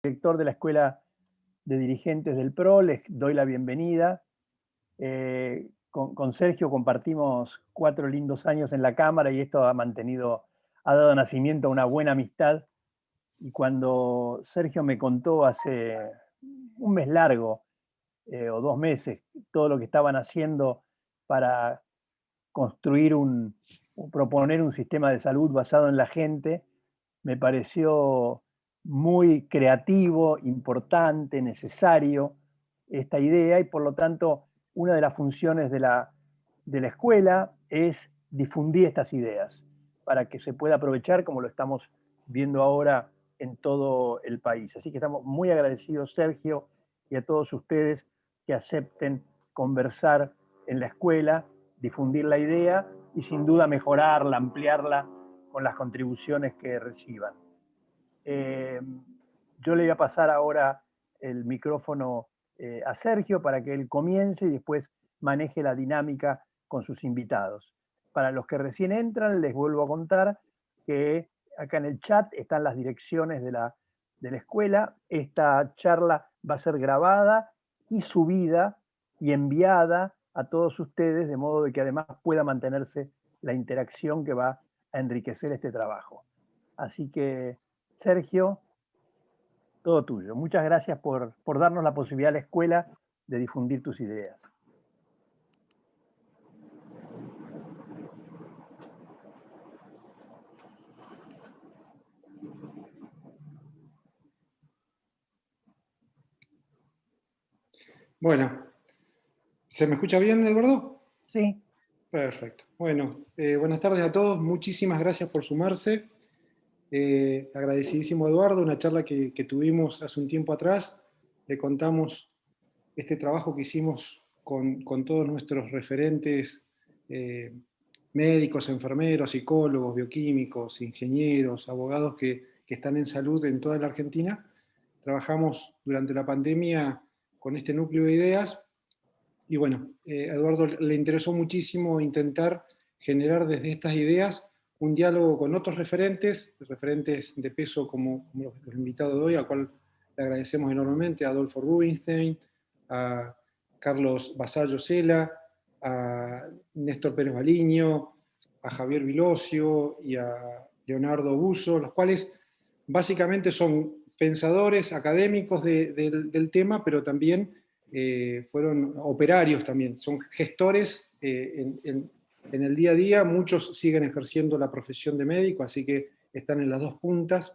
Director de la Escuela de Dirigentes del PRO, les doy la bienvenida. Con Sergio compartimos 4 lindos años en la Cámara y esto ha dado nacimiento a una buena amistad. Y cuando Sergio me contó hace un mes largo, o 2 meses, todo lo que estaban haciendo para construir o proponer un sistema de salud basado en la gente, me pareció muy creativo, importante, necesario esta idea y por lo tanto una de las funciones de la escuela es difundir estas ideas para que se pueda aprovechar como lo estamos viendo ahora en todo el país. Así que estamos muy agradecidos, Sergio, y a todos ustedes que acepten conversar en la escuela, difundir la idea y sin duda mejorarla, ampliarla con las contribuciones que reciban. Eh, yo le voy a pasar ahora el micrófono a Sergio para que él comience y después maneje la dinámica con sus invitados. Para los que recién entran, les vuelvo a contar que acá en el chat están las direcciones de la escuela. Esta charla va a ser grabada y subida y enviada a todos ustedes, de modo de que además pueda mantenerse la interacción que va a enriquecer este trabajo. Así que, Sergio, todo tuyo. Muchas gracias por darnos la posibilidad a la escuela de difundir tus ideas. Bueno, ¿se me escucha bien, Eduardo? Sí. Perfecto. Bueno, buenas tardes a todos. Muchísimas gracias por sumarse. Agradecidísimo, Eduardo, una charla que tuvimos hace un tiempo atrás. Le contamos este trabajo que hicimos con todos nuestros referentes médicos, enfermeros, psicólogos, bioquímicos, ingenieros, abogados que están en salud en toda la Argentina. Trabajamos durante la pandemia con este núcleo de ideas. Y bueno, a Eduardo le interesó muchísimo intentar generar desde estas ideas un diálogo con otros referentes de peso como los invitados de hoy, a cual le agradecemos enormemente, a Adolfo Rubinstein, a Carlos Vasallo Sela, a Néstor Pérez Baliño, a Javier Vilosio y a Leonardo Busso, los cuales básicamente son pensadores académicos del tema, pero también fueron operarios también, son gestores en el día a día. Muchos siguen ejerciendo la profesión de médico, así que están en las dos puntas.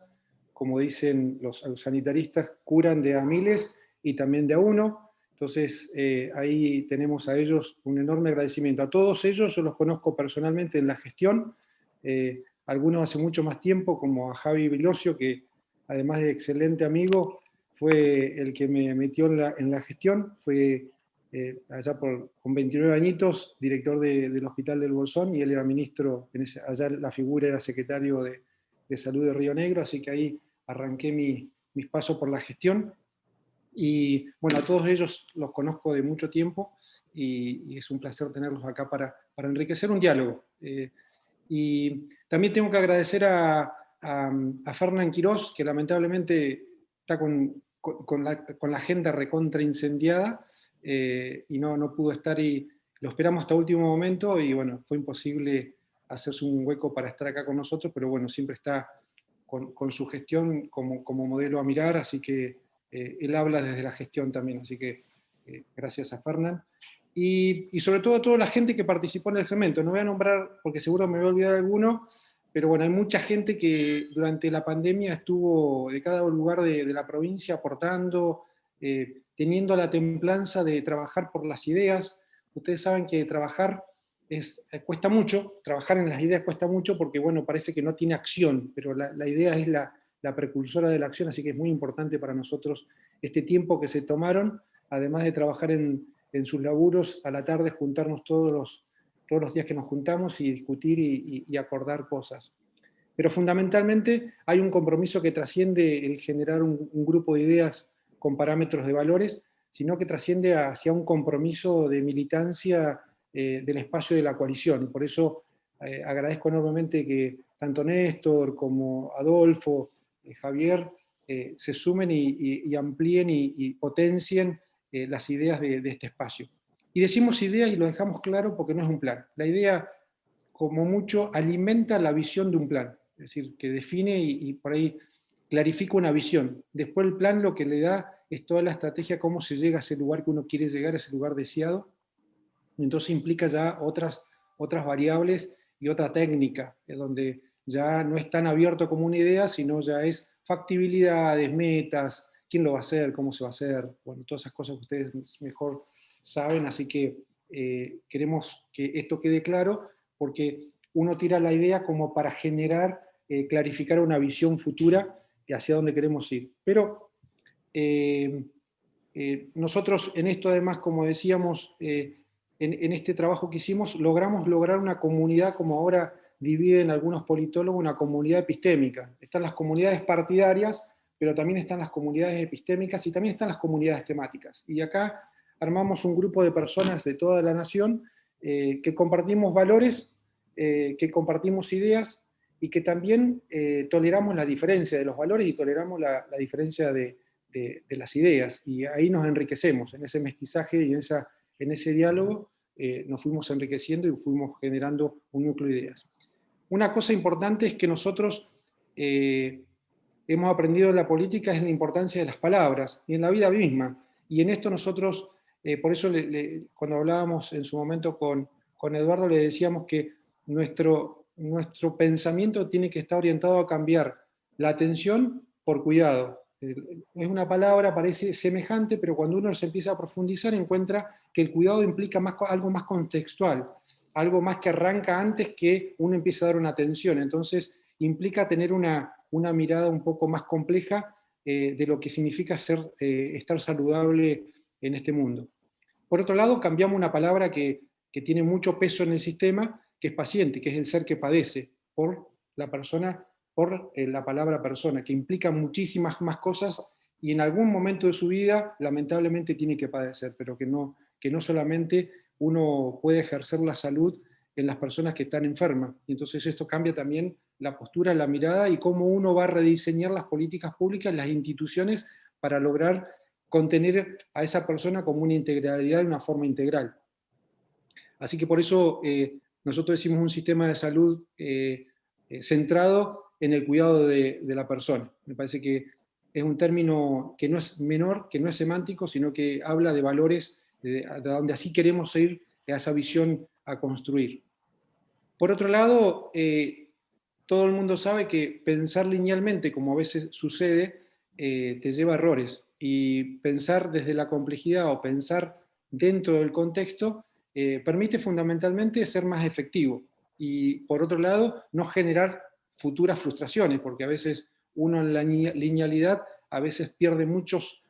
Como dicen los sanitaristas, curan de a miles y también de a uno. Entonces ahí tenemos a ellos un enorme agradecimiento. A todos ellos yo los conozco personalmente en la gestión, algunos hace mucho más tiempo, como a Javi Vilosio, que además de excelente amigo, fue el que me metió en la gestión. Fue allá con 29 añitos, director del Hospital del Bolsón, y él era ministro, allá la figura era secretario de Salud de Río Negro, así que ahí arranqué mis pasos por la gestión. Y bueno, a todos ellos los conozco de mucho tiempo y es un placer tenerlos acá para enriquecer un diálogo. Y también tengo que agradecer a Fernán Quirós, que lamentablemente está con la agenda recontra incendiada y no pudo estar, y lo esperamos hasta último momento y bueno, fue imposible hacerse un hueco para estar acá con nosotros, pero bueno, siempre está con su gestión como modelo a mirar, así que él habla desde la gestión también, así que gracias a Fernán. Y sobre todo a toda la gente que participó en el segmento. No voy a nombrar porque seguro me voy a olvidar alguno, pero bueno, hay mucha gente que durante la pandemia estuvo de cada lugar de la provincia aportando, teniendo la templanza de trabajar por las ideas. Ustedes saben que trabajar cuesta mucho, trabajar en las ideas cuesta mucho porque, bueno, parece que no tiene acción, pero la idea es la precursora de la acción, así que es muy importante para nosotros este tiempo que se tomaron, además de trabajar en sus laburos, a la tarde juntarnos todos los días que nos juntamos y discutir y acordar cosas. Pero fundamentalmente hay un compromiso que trasciende el generar un grupo de ideas con parámetros de valores, sino que trasciende hacia un compromiso de militancia del espacio de la coalición. Y por eso agradezco enormemente que tanto Néstor como Adolfo, Javier, se sumen y amplíen y potencien las ideas de este espacio. Y decimos idea y lo dejamos claro porque no es un plan. La idea, como mucho, alimenta la visión de un plan, es decir, que define y por ahí clarifica una visión. Después el plan lo que le da es toda la estrategia, cómo se llega a ese lugar que uno quiere llegar, a ese lugar deseado. Entonces implica ya otras variables y otra técnica, donde ya no es tan abierto como una idea, sino ya es factibilidades, metas, quién lo va a hacer, cómo se va a hacer, bueno, todas esas cosas que ustedes mejor saben, así que queremos que esto quede claro, porque uno tira la idea como para generar, clarificar una visión futura hacia dónde queremos ir. Pero nosotros en esto además, como decíamos, en este trabajo que hicimos, logramos lograr una comunidad, como ahora dividen algunos politólogos, una comunidad epistémica. Están las comunidades partidarias, pero también están las comunidades epistémicas y también están las comunidades temáticas. Y acá armamos un grupo de personas de toda la nación que compartimos valores, que compartimos ideas y que también toleramos la diferencia de los valores y toleramos la diferencia de las ideas. Y ahí nos enriquecemos, en ese mestizaje y en ese diálogo nos fuimos enriqueciendo y fuimos generando un núcleo de ideas. Una cosa importante es que nosotros hemos aprendido en la política es la importancia de las palabras y en la vida misma. Y en esto nosotros, por eso cuando hablábamos en su momento con Eduardo, le decíamos que nuestro pensamiento tiene que estar orientado a cambiar la atención por cuidado. Es una palabra, parece semejante, pero cuando uno se empieza a profundizar encuentra que el cuidado implica algo más contextual, algo más que arranca antes que uno empieza a dar una atención. Entonces implica tener una mirada un poco más compleja de lo que significa estar saludable en este mundo. Por otro lado, cambiamos una palabra que tiene mucho peso en el sistema, que es paciente, que es el ser que padece, por la persona, por la palabra persona, que implica muchísimas más cosas y en algún momento de su vida lamentablemente tiene que padecer, pero que no solamente uno puede ejercer la salud en las personas que están enfermas. Y entonces esto cambia también la postura, la mirada y cómo uno va a rediseñar las políticas públicas, las instituciones, para lograr contener a esa persona como una integralidad de una forma integral. Así que por eso nosotros decimos un sistema de salud centrado en el cuidado de la persona. Me parece que es un término que no es menor, que no es semántico, sino que habla de valores, de donde así queremos ir a esa visión a construir. Por otro lado, todo el mundo sabe que pensar linealmente, como a veces sucede, te lleva a errores. Y pensar desde la complejidad o pensar dentro del contexto permite fundamentalmente ser más efectivo. Y por otro lado, no generar futuras frustraciones, porque a veces uno en la linealidad a veces pierde muchos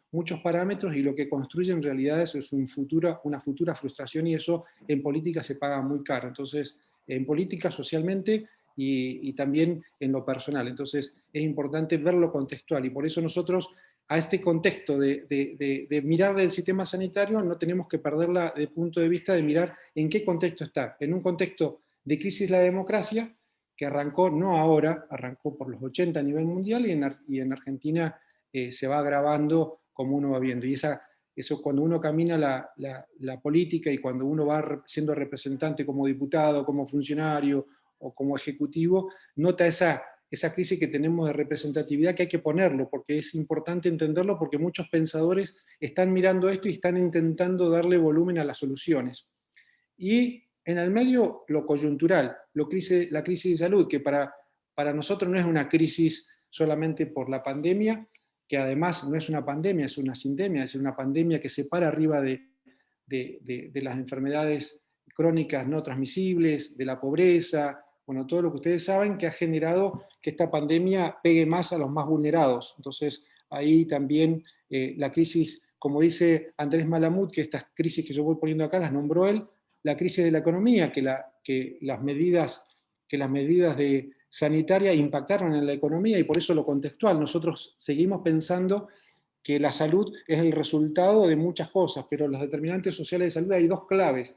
parámetros y lo que construye en realidad es una futura frustración y eso en política se paga muy caro. Entonces, en política, socialmente, y también en lo personal. Entonces es importante ver lo contextual y por eso nosotros a este contexto de mirar el sistema sanitario no tenemos que perderla de punto de vista de mirar en qué contexto está. En un contexto de crisis de la democracia, que arrancó no ahora, arrancó por los 80 a nivel mundial y en Argentina se va agravando como uno va viendo. Y eso cuando uno camina la política y cuando uno va siendo representante como diputado, como funcionario o como ejecutivo, nota esa crisis que tenemos de representatividad que hay que ponerlo, porque es importante entenderlo, porque muchos pensadores están mirando esto y están intentando darle volumen a las soluciones. Y en el medio, lo coyuntural, la crisis de salud, que para nosotros no es una crisis solamente por la pandemia, que además no es una pandemia, es una sindemia, es una pandemia que se para arriba de las enfermedades crónicas no transmisibles, de la pobreza, bueno, todo lo que ustedes saben que ha generado que esta pandemia pegue más a los más vulnerados. Entonces, ahí también la crisis, como dice Andrés Malamud, que estas crisis que yo voy poniendo acá las nombró él, la crisis de la economía, que las medidas sanitarias impactaron en la economía y por eso lo contextual. Nosotros seguimos pensando que la salud es el resultado de muchas cosas, pero los determinantes sociales de salud hay dos claves,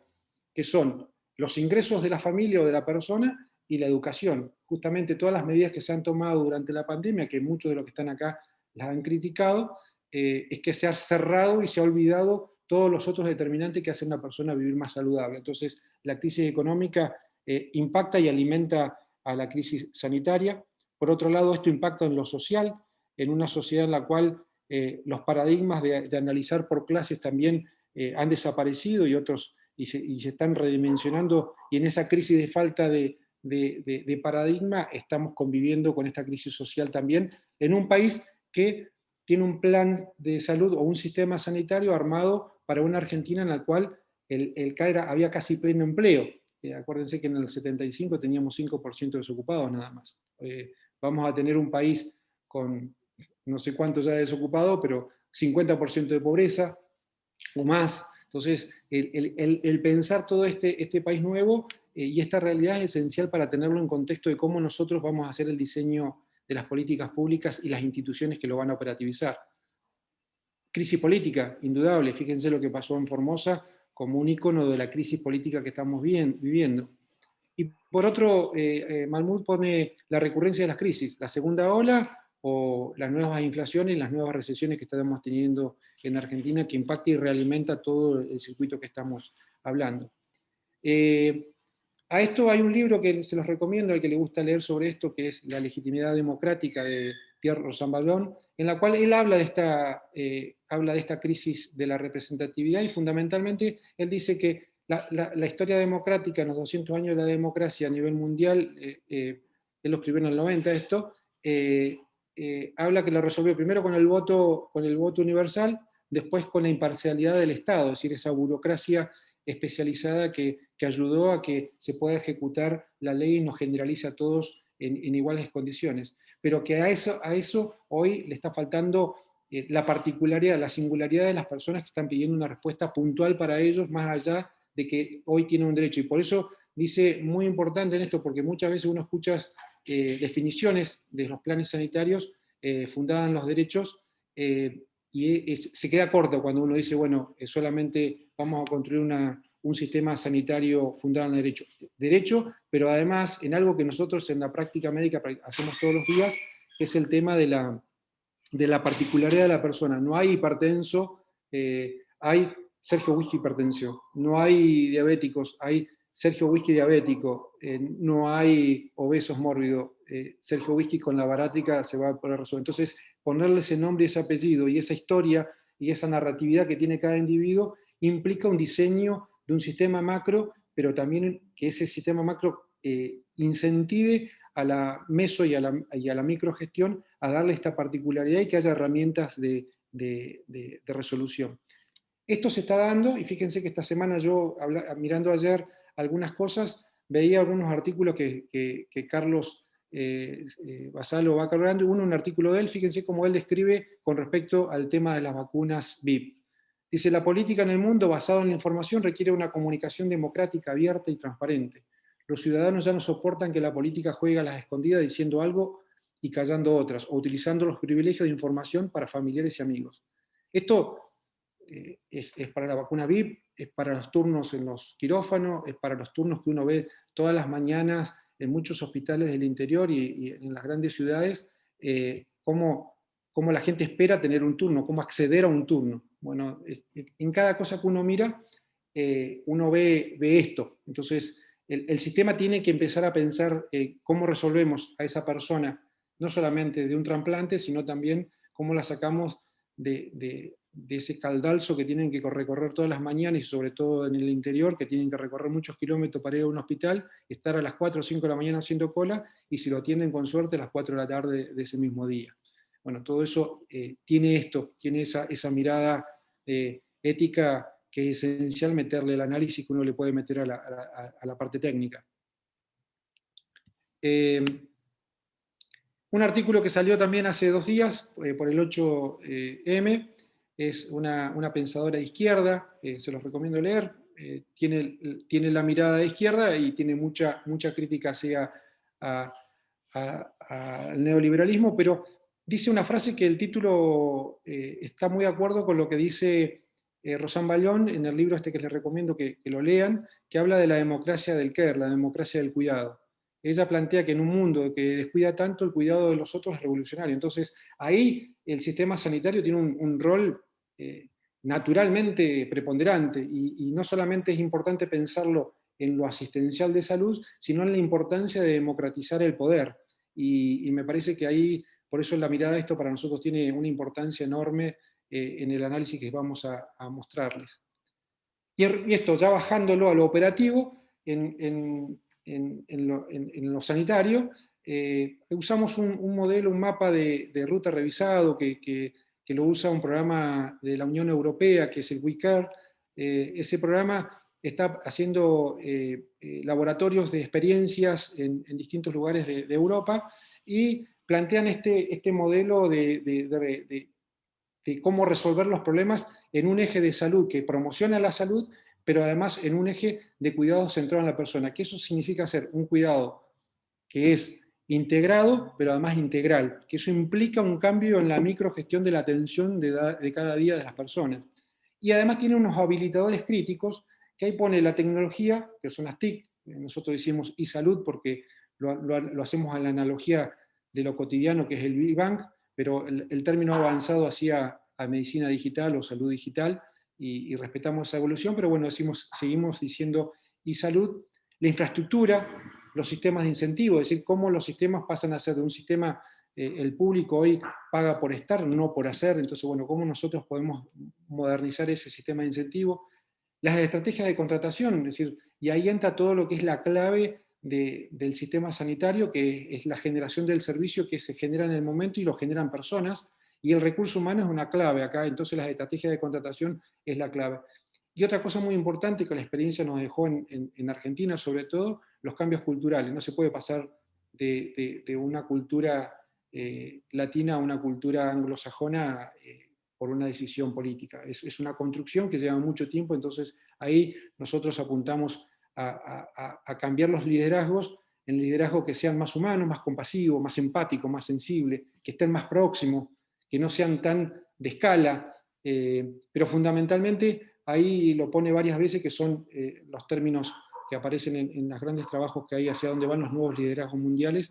que son los ingresos de la familia o de la persona y la educación. Justamente todas las medidas que se han tomado durante la pandemia, que muchos de los que están acá las han criticado, es que se ha cerrado y se ha olvidado todos los otros determinantes que hacen a una persona vivir más saludable. Entonces, la crisis económica impacta y alimenta a la crisis sanitaria. Por otro lado, esto impacta en lo social, en una sociedad en la cual los paradigmas de analizar por clases también han desaparecido y se están redimensionando, y en esa crisis de falta de paradigma estamos conviviendo con esta crisis social también, en un país que tiene un plan de salud o un sistema sanitario armado para una Argentina en la cual el CAERA había casi pleno empleo. Acuérdense que en el 75 teníamos 5% desocupados nada más. Vamos a tener un país con no sé cuánto ya desocupado, pero 50% de pobreza o más. Entonces, el pensar todo este país nuevo y esta realidad es esencial para tenerlo en contexto de cómo nosotros vamos a hacer el diseño de las políticas públicas y las instituciones que lo van a operativizar. Crisis política, indudable. Fíjense lo que pasó en Formosa como un icono de la crisis política que estamos viviendo. Y por otro, Mahmoud pone la recurrencia de las crisis, la segunda ola o las nuevas inflaciones, las nuevas recesiones que estamos teniendo en Argentina, que impacta y realimenta todo el circuito que estamos hablando. A esto hay un libro que se los recomiendo al que le gusta leer sobre esto, que es La legitimidad democrática de Pierre Rosanvallon, en la cual él habla de esta crisis de la representatividad, y fundamentalmente él dice que la historia democrática, en los 200 años de la democracia a nivel mundial, él lo escribió en el 90 esto, habla que lo resolvió primero con el voto universal, después con la imparcialidad del Estado, es decir, esa burocracia especializada que ayudó a que se pueda ejecutar la ley y nos generalice a todos en iguales condiciones. Pero que a eso hoy le está faltando la particularidad, la singularidad de las personas que están pidiendo una respuesta puntual para ellos, más allá de que hoy tienen un derecho. Y por eso dice, muy importante en esto, porque muchas veces uno escucha definiciones de los planes sanitarios fundadas en los derechos, y se queda corto cuando uno dice, bueno, solamente vamos a construir un sistema sanitario fundado en el derecho, pero además en algo que nosotros en la práctica médica hacemos todos los días, que es el tema de la particularidad de la persona. No hay hipertenso, hay Sergio Whisky hipertensión. No hay diabéticos, hay Sergio Whisky diabético. No hay obesos mórbidos, Sergio Whisky con la barátrica se va a poder resolver. Entonces, ponerle ese nombre y ese apellido y esa historia y esa narratividad que tiene cada individuo implica un diseño de un sistema macro, pero también que ese sistema macro incentive a la meso y a la microgestión a darle esta particularidad y que haya herramientas de resolución. Esto se está dando, y fíjense que esta semana yo, mirando ayer algunas cosas, veía algunos artículos que Carlos Basalo va cargando, un artículo de él, fíjense cómo él describe con respecto al tema de las vacunas VIP. Dice, la política en el mundo basada en la información requiere una comunicación democrática, abierta y transparente. Los ciudadanos ya no soportan que la política juegue a las escondidas diciendo algo y callando otras, o utilizando los privilegios de información para familiares y amigos. Esto es para la vacuna VIP, es para los turnos en los quirófanos, es para los turnos que uno ve todas las mañanas en muchos hospitales del interior y en las grandes ciudades, cómo la gente espera tener un turno, cómo acceder a un turno. Bueno, en cada cosa que uno mira, uno ve esto. Entonces, el sistema tiene que empezar a pensar cómo resolvemos a esa persona, no solamente de un trasplante, sino también cómo la sacamos de ese caldalso que tienen que recorrer todas las mañanas, y sobre todo en el interior, que tienen que recorrer muchos kilómetros para ir a un hospital, estar a las 4 o 5 de la mañana haciendo cola, y si lo atienden con suerte a las 4 de la tarde de ese mismo día. Bueno, todo eso tiene esa mirada ética que es esencial meterle el análisis que uno le puede meter a la parte técnica. Un artículo que salió también hace 2 días, por el 8M, es una pensadora de izquierda, se los recomiendo leer, tiene la mirada de izquierda y tiene mucha crítica hacia al neoliberalismo, pero dice una frase que el título está muy de acuerdo con lo que dice Rosanvallon en el libro este que les recomiendo que lo lean, que habla de la democracia del care, la democracia del cuidado. ella plantea que en un mundo que descuida tanto, el cuidado de los otros es revolucionario. Entonces, ahí el sistema sanitario tiene un rol naturalmente preponderante, y no solamente es importante pensarlo en lo asistencial de salud, sino en la importancia de democratizar el poder. Y me parece que ahí, por eso la mirada de esto para nosotros tiene una importancia enorme en el análisis que vamos a mostrarles. Y esto ya bajándolo a lo operativo, en lo sanitario, usamos un modelo, un mapa de ruta revisado que lo usa un programa de la Unión Europea, que es el WeCare. Ese programa está haciendo laboratorios de experiencias en distintos lugares de Europa, y plantean este modelo de cómo resolver los problemas en un eje de salud que promociona la salud, pero además en un eje de cuidado centrado en la persona, que eso significa hacer un cuidado que es integrado, pero además integral, que eso implica un cambio en la microgestión de la atención de cada día de las personas. Y además tiene unos habilitadores críticos, que ahí pone la tecnología, que son las TIC, nosotros decimos e-salud porque lo hacemos a la analogía de lo cotidiano, que es el Big Bang, pero el término ha avanzado hacia a medicina digital o salud digital, y respetamos esa evolución, pero bueno, seguimos diciendo e-salud. La infraestructura, los sistemas de incentivo, es decir, cómo los sistemas pasan a ser de un sistema, el público hoy paga por estar, no por hacer. Entonces, bueno, cómo nosotros podemos modernizar ese sistema de incentivo. Las estrategias de contratación, es decir, y ahí entra todo lo que es la clave del sistema sanitario, que es la generación del servicio que se genera en el momento y lo generan personas, y el recurso humano es una clave acá. Entonces las estrategias de contratación es la clave. Y otra cosa muy importante que la experiencia nos dejó en Argentina, sobre todo, los cambios culturales. No se puede pasar de una cultura latina a una cultura anglosajona por una decisión política. Es una construcción que lleva mucho tiempo. Entonces ahí nosotros apuntamos a cambiar los liderazgos en liderazgos que sean más humanos, más compasivos, más empáticos, más sensibles, que estén más próximos, que no sean tan de escala, pero fundamentalmente ahí lo pone varias veces, que son los términos que aparecen en los grandes trabajos que hay hacia dónde van los nuevos liderazgos mundiales.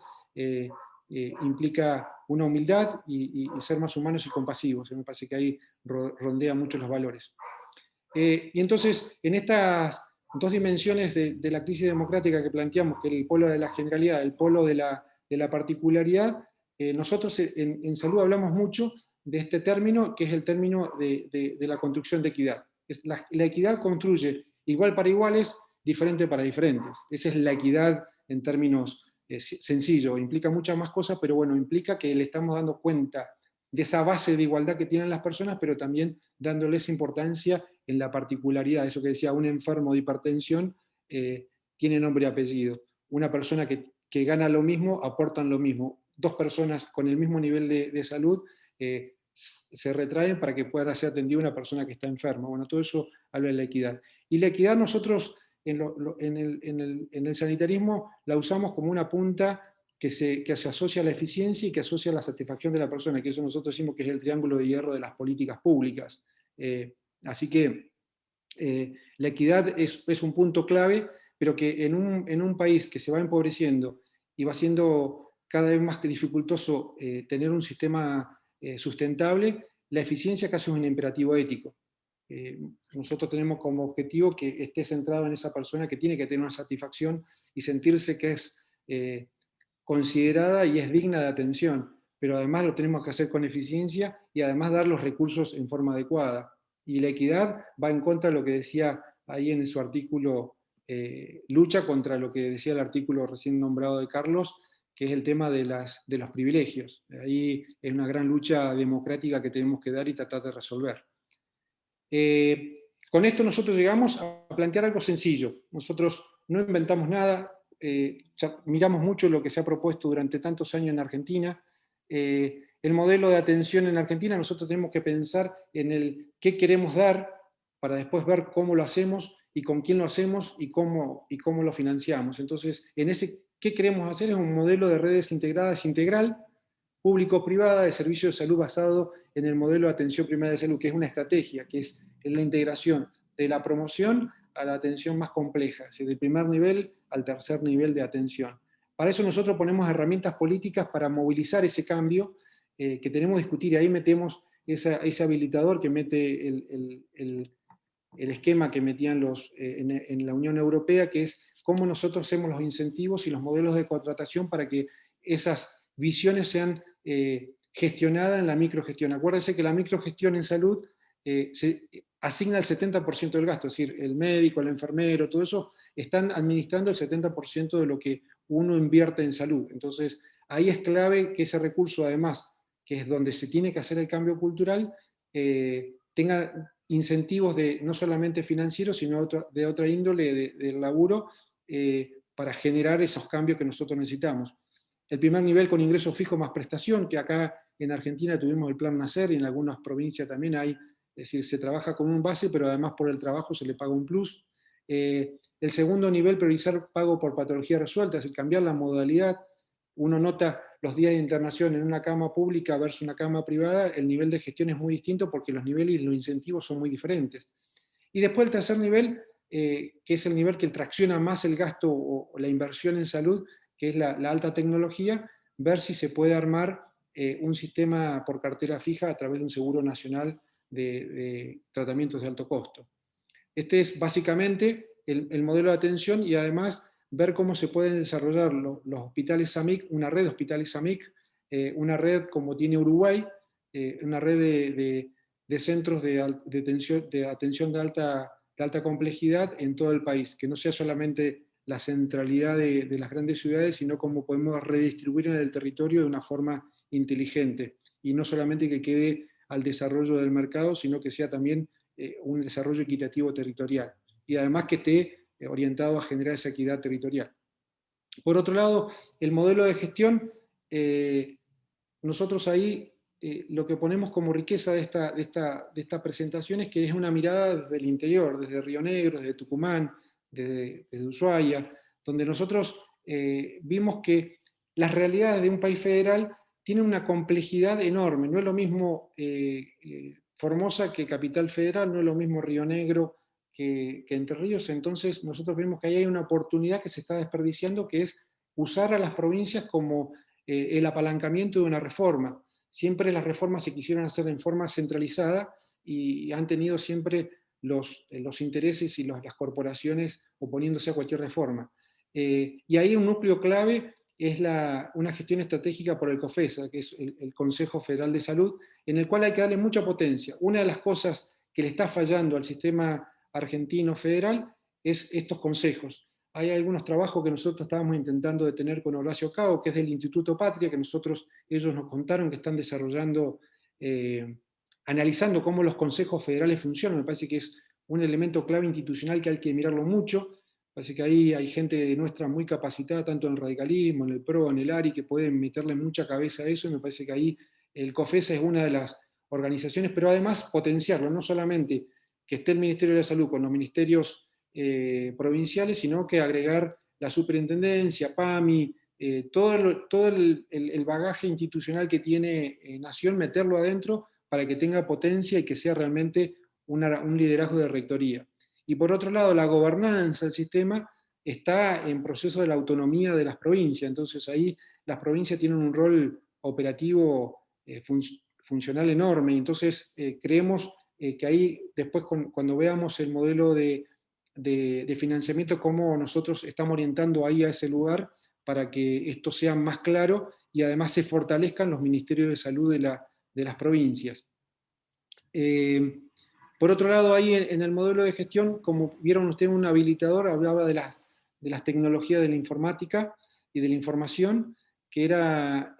Implica una humildad y ser más humanos y compasivos. Me parece que ahí rondea mucho los valores. Y entonces, en estas dos dimensiones de la crisis democrática que planteamos, que es el polo de la generalidad, el polo de la particularidad, nosotros en salud hablamos mucho de este término, que es el término de la construcción de equidad. La equidad construye igual para iguales, diferente para diferentes. Esa es la equidad en términos sencillos. Implica muchas más cosas, pero bueno, implica que le estamos dando cuenta de esa base de igualdad que tienen las personas, pero también dándoles importancia en la particularidad. Eso que decía, un enfermo de hipertensión tiene nombre y apellido. Una persona que gana lo mismo, aportan lo mismo. Dos personas con el mismo nivel de salud se retraen para que pueda ser atendida una persona que está enferma. Bueno, todo eso habla de la equidad. Y la equidad nosotros en el sanitarismo la usamos como una punta que se asocia a la eficiencia y que asocia a la satisfacción de la persona, que eso nosotros decimos que es el triángulo de hierro de las políticas públicas. Así que la equidad es un punto clave, pero que en un país que se va empobreciendo y va siendo cada vez más dificultoso tener un sistema sustentable, la eficiencia casi es un imperativo ético. Nosotros tenemos como objetivo que esté centrado en esa persona que tiene que tener una satisfacción y sentirse que es considerada y es digna de atención, pero además lo tenemos que hacer con eficiencia y además dar los recursos en forma adecuada. Y la equidad va en contra de lo que decía ahí en su artículo, lucha contra lo que decía el artículo recién nombrado de Carlos, que es el tema de los privilegios. Ahí es una gran lucha democrática que tenemos que dar y tratar de resolver. Con esto nosotros llegamos a plantear algo sencillo. Nosotros no inventamos nada, ya miramos mucho lo que se ha propuesto durante tantos años en Argentina. El modelo de atención en Argentina, nosotros tenemos que pensar en el qué queremos dar para después ver cómo lo hacemos y con quién lo hacemos y cómo lo financiamos. Entonces, en ese qué queremos hacer es un modelo de redes integradas integral, público-privada, de servicio de salud basado en el modelo de atención primaria de salud, que es una estrategia, que es la integración de la promoción a la atención más compleja, del primer nivel al tercer nivel de atención. Para eso nosotros ponemos herramientas políticas para movilizar ese cambio que tenemos que discutir, y ahí metemos ese habilitador que mete el esquema que metían en la Unión Europea, que es cómo nosotros hacemos los incentivos y los modelos de contratación para que esas visiones sean gestionadas en la microgestión. Acuérdense que la microgestión en salud se asigna el 70% del gasto, es decir, el médico, el enfermero, todo eso, están administrando el 70% de lo que uno invierte en salud. Entonces, ahí es clave que ese recurso, además, que es donde se tiene que hacer el cambio cultural, tenga incentivos no solamente financieros, sino de otra índole, del laburo, para generar esos cambios que nosotros necesitamos. El primer nivel con ingreso fijo más prestación, que acá en Argentina tuvimos el Plan Nacer, y en algunas provincias también hay, es decir, se trabaja con un base, pero además por el trabajo se le paga un plus. El segundo nivel, priorizar pago por patología resuelta, es decir, cambiar la modalidad. Uno nota los días de internación en una cama pública versus una cama privada, el nivel de gestión es muy distinto porque los niveles y los incentivos son muy diferentes. Y después el tercer nivel, que es el nivel que tracciona más el gasto o la inversión en salud, que es la alta tecnología, ver si se puede armar un sistema por cartera fija a través de un seguro nacional de tratamientos de alto costo. Este es básicamente el modelo de atención, y además ver cómo se pueden desarrollar los hospitales SAMIC, una red de hospitales SAMIC, una red como tiene Uruguay, una red de centros de atención de alta complejidad en todo el país, que no sea solamente la centralidad de las grandes ciudades, sino cómo podemos redistribuir en el territorio de una forma inteligente, y no solamente que quede al desarrollo del mercado, sino que sea también un desarrollo equitativo territorial, y además que esté orientado a generar esa equidad territorial. Por otro lado, el modelo de gestión, nosotros ahí lo que ponemos como riqueza de esta presentación es que es una mirada desde el interior, desde Río Negro, desde Tucumán, desde Ushuaia, donde nosotros vimos que las realidades de un país federal tienen una complejidad enorme. No es lo mismo Formosa que Capital Federal, no es lo mismo Río Negro que Entre Ríos. Entonces nosotros vemos que ahí hay una oportunidad que se está desperdiciando, que es usar a las provincias como el apalancamiento de una reforma. Siempre las reformas se quisieron hacer en forma centralizada, y han tenido siempre los intereses y las corporaciones oponiéndose a cualquier reforma. Y ahí un núcleo clave es una gestión estratégica por el COFESA, que es el Consejo Federal de Salud, en el cual hay que darle mucha potencia. Una de las cosas que le está fallando al sistema argentino federal es estos consejos. Hay algunos trabajos que nosotros estábamos intentando detener con Horacio Cao, que es del Instituto Patria, que ellos nos contaron que están desarrollando, analizando cómo los consejos federales funcionan. Me parece que es un elemento clave institucional que hay que mirarlo mucho. Parece que ahí hay gente nuestra muy capacitada, tanto en el radicalismo, en el PRO, en el ARI, que pueden meterle mucha cabeza a eso, y me parece que ahí el COFESA es una de las organizaciones, pero además potenciarlo, no solamente que esté el Ministerio de la Salud con los ministerios provinciales, sino que agregar la superintendencia, PAMI, todo el bagaje institucional que tiene Nación, meterlo adentro para que tenga potencia y que sea realmente un liderazgo de rectoría. Y por otro lado, la gobernanza del sistema está en proceso de la autonomía de las provincias. Entonces ahí las provincias tienen un rol operativo funcional enorme. Entonces creemos que ahí después cuando veamos el modelo de financiamiento, cómo nosotros estamos orientando ahí a ese lugar para que esto sea más claro y además se fortalezcan los ministerios de salud de las provincias. Por otro lado, ahí en el modelo de gestión, como vieron ustedes, un habilitador hablaba de las tecnologías de la informática y de la información, que era,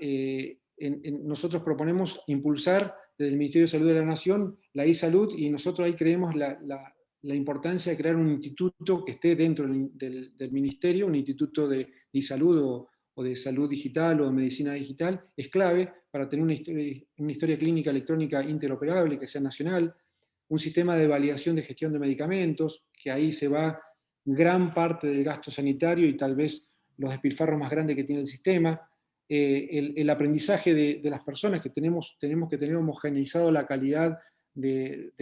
nosotros proponemos impulsar desde el Ministerio de Salud de la Nación la e-salud, y nosotros ahí creemos la importancia de crear un instituto que esté dentro del Ministerio, un instituto de e-salud o de salud digital o de medicina digital, es clave para tener una historia clínica electrónica interoperable que sea nacional, un sistema de validación de gestión de medicamentos, que ahí se va gran parte del gasto sanitario y tal vez los despilfarros más grandes que tiene el sistema, el aprendizaje de las personas, que tenemos que tener homogeneizado la calidad del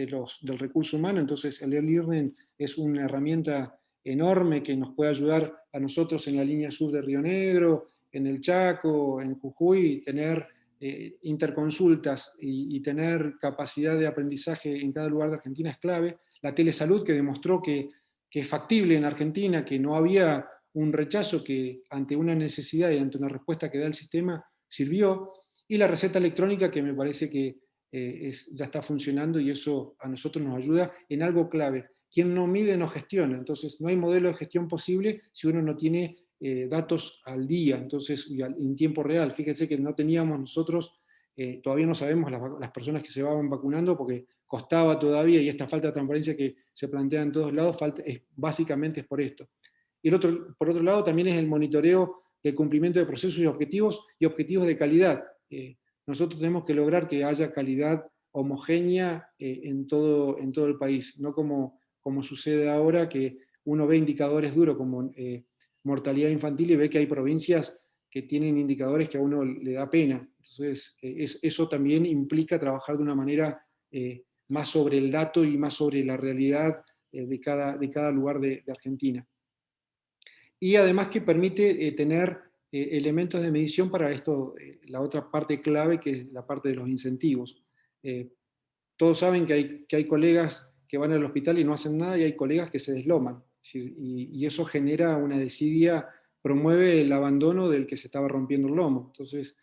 recurso humano. Entonces el e-learning es una herramienta enorme que nos puede ayudar a nosotros en la línea sur de Río Negro, en el Chaco, en Jujuy, tener interconsultas y tener capacidad de aprendizaje en cada lugar de Argentina es clave. La telesalud, que demostró que es factible en Argentina, que no había un rechazo, que ante una necesidad y ante una respuesta que da el sistema sirvió, y la receta electrónica, que me parece que ya está funcionando, y eso a nosotros nos ayuda en algo clave. Quien no mide no gestiona, entonces no hay modelo de gestión posible si uno no tiene datos al día, entonces en tiempo real. Fíjense que no teníamos nosotros, todavía no sabemos las personas que se van vacunando porque costaba todavía, y esta falta de transparencia que se plantea en todos lados, básicamente es por esto. Y por otro lado también es el monitoreo del cumplimiento de procesos y objetivos de calidad. Nosotros tenemos que lograr que haya calidad homogénea en todo el país, no como sucede ahora, que uno ve indicadores duros como mortalidad infantil y ve que hay provincias que tienen indicadores que a uno le da pena. Entonces, eso también implica trabajar de una manera más sobre el dato y más sobre la realidad de cada lugar de Argentina. Y además que permite tener elementos de medición para esto, la otra parte clave, que es la parte de los incentivos. Todos saben que hay colegas que van al hospital y no hacen nada, y hay colegas que se desloman. Y eso genera una desidia, promueve el abandono del que se estaba rompiendo el lomo. Entonces,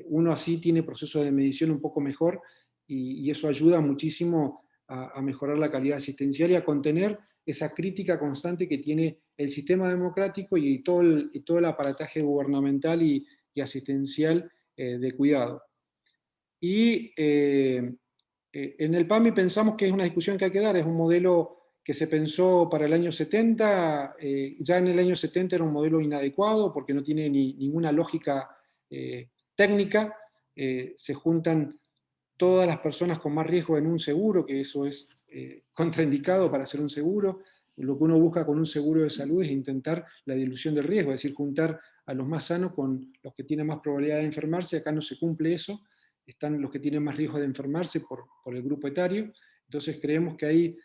uno así tiene procesos de medición un poco mejor, y eso ayuda muchísimo a mejorar la calidad asistencial y a contener esa crítica constante que tiene el sistema democrático y todo el aparataje gubernamental y asistencial de cuidado. Y en el PAMI pensamos que es una discusión que hay que dar, es un modelo que se pensó para el año 70, ya en el año 70 era un modelo inadecuado porque no tiene ninguna lógica técnica, se juntan todas las personas con más riesgo en un seguro, que eso es contraindicado para hacer un seguro. Lo que uno busca con un seguro de salud es intentar la dilución del riesgo, es decir, juntar a los más sanos con los que tienen más probabilidad de enfermarse. Acá no se cumple eso, están los que tienen más riesgo de enfermarse por el grupo etario. Entonces creemos que ahí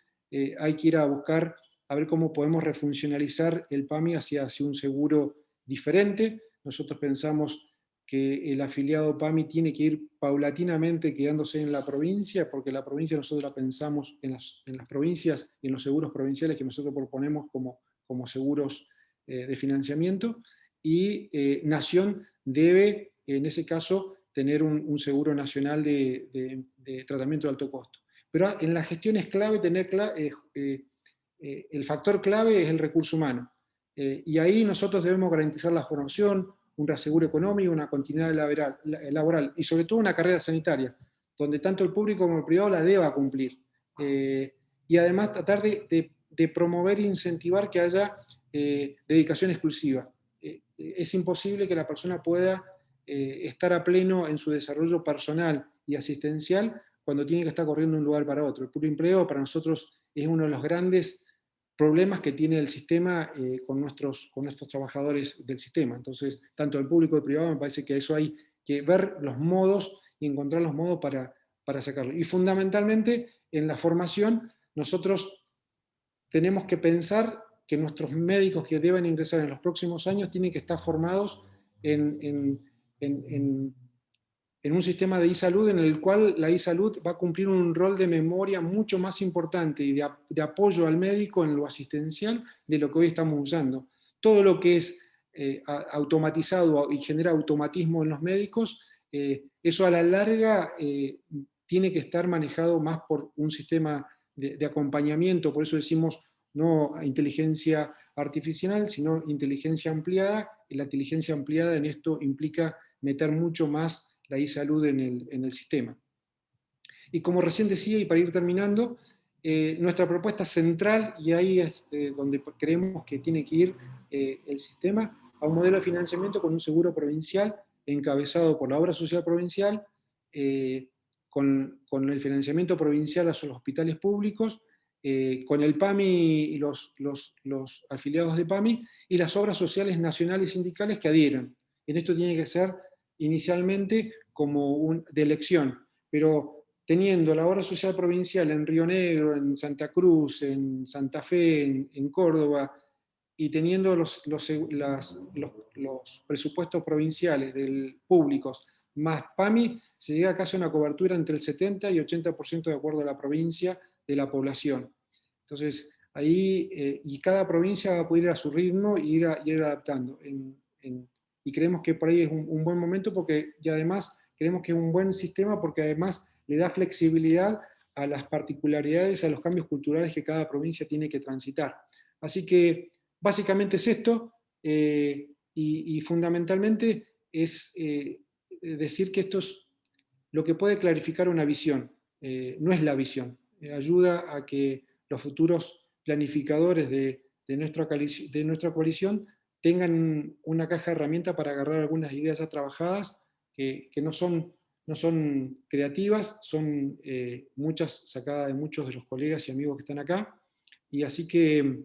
hay que ir a buscar, a ver cómo podemos refuncionalizar el PAMI hacia un seguro diferente. Nosotros pensamos que el afiliado PAMI tiene que ir paulatinamente quedándose en la provincia, porque la provincia nosotros la pensamos en las provincias y en los seguros provinciales que nosotros proponemos como seguros de financiamiento, y Nación debe, en ese caso, tener un seguro nacional de tratamiento de alto costo. Pero en la gestión es clave tener el factor clave es el recurso humano. Y ahí nosotros debemos garantizar la formación, un reaseguro económico, una continuidad laboral y sobre todo una carrera sanitaria, donde tanto el público como el privado la deba cumplir. Y además tratar de promover e incentivar que haya dedicación exclusiva. Es imposible que la persona pueda estar a pleno en su desarrollo personal y asistencial cuando tiene que estar corriendo de un lugar para otro. El puro empleo para nosotros es uno de los grandes problemas que tiene el sistema con nuestros trabajadores del sistema. Entonces, tanto el público como el privado, me parece que eso hay que ver los modos y encontrar los modos para sacarlo. Y fundamentalmente, en la formación, nosotros tenemos que pensar que nuestros médicos que deben ingresar en los próximos años tienen que estar formados en un sistema de e-salud en el cual la e-salud va a cumplir un rol de memoria mucho más importante y de apoyo al médico en lo asistencial de lo que hoy estamos usando. Todo lo que es automatizado y genera automatismo en los médicos, eso a la larga tiene que estar manejado más por un sistema de acompañamiento, por eso decimos no inteligencia artificial, sino inteligencia ampliada, y la inteligencia ampliada en esto implica meter mucho más la e-salud en el sistema. Y como recién decía, y para ir terminando, nuestra propuesta central, y ahí es donde creemos que tiene que ir el sistema, a un modelo de financiamiento con un seguro provincial encabezado por la obra social provincial, con el financiamiento provincial a los hospitales públicos, con el PAMI y los afiliados de PAMI, y las obras sociales nacionales y sindicales que adhieran. En esto tiene que ser inicialmente como de elección, pero teniendo la obra social provincial en Río Negro, en Santa Cruz, en Santa Fe, en Córdoba, y teniendo los presupuestos provinciales públicos más PAMI, se llega a casi a una cobertura entre el 70 y 80% de acuerdo a la provincia de la población. Entonces, ahí, y cada provincia va a poder ir a su ritmo y ir adaptando. Y creemos que por ahí es un buen momento, porque, y además creemos que es un buen sistema porque además le da flexibilidad a las particularidades, a los cambios culturales que cada provincia tiene que transitar. Así que básicamente es esto, y fundamentalmente es decir que esto es lo que puede clarificar una visión, no es la visión, ayuda a que los futuros planificadores de nuestra coalición tengan una caja de herramientas para agarrar algunas ideas ya trabajadas que no son creativas, son muchas sacadas de muchos de los colegas y amigos que están acá, y así que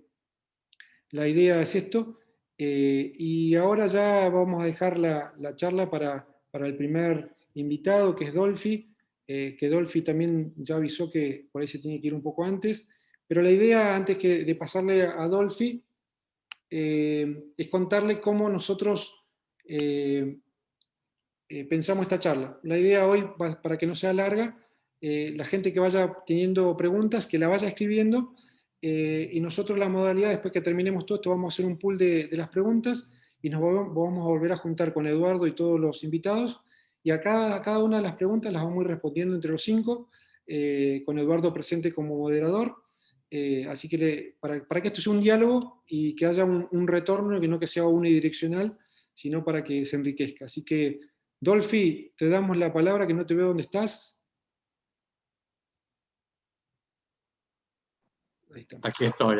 la idea es esto, y ahora ya vamos a dejar la charla para el primer invitado, que es Dolfi, que Dolfi también ya avisó que por ahí se tiene que ir un poco antes, pero la idea, antes de pasarle a Dolfi, es contarle cómo nosotros pensamos esta charla. La idea hoy, para que no sea larga, la gente que vaya teniendo preguntas, que la vaya escribiendo, y nosotros la modalidad, después que terminemos todo esto, vamos a hacer un pool de las preguntas, y nos vamos a volver a juntar con Eduardo y todos los invitados, y a cada una de las preguntas las vamos a ir respondiendo entre los 5, con Eduardo presente como moderador. Así que para que esto sea un diálogo y que haya un retorno, que no que sea unidireccional, sino para que se enriquezca. Así que, Dolfi, te damos la palabra, que no te veo dónde estás. Ahí está. Aquí estoy.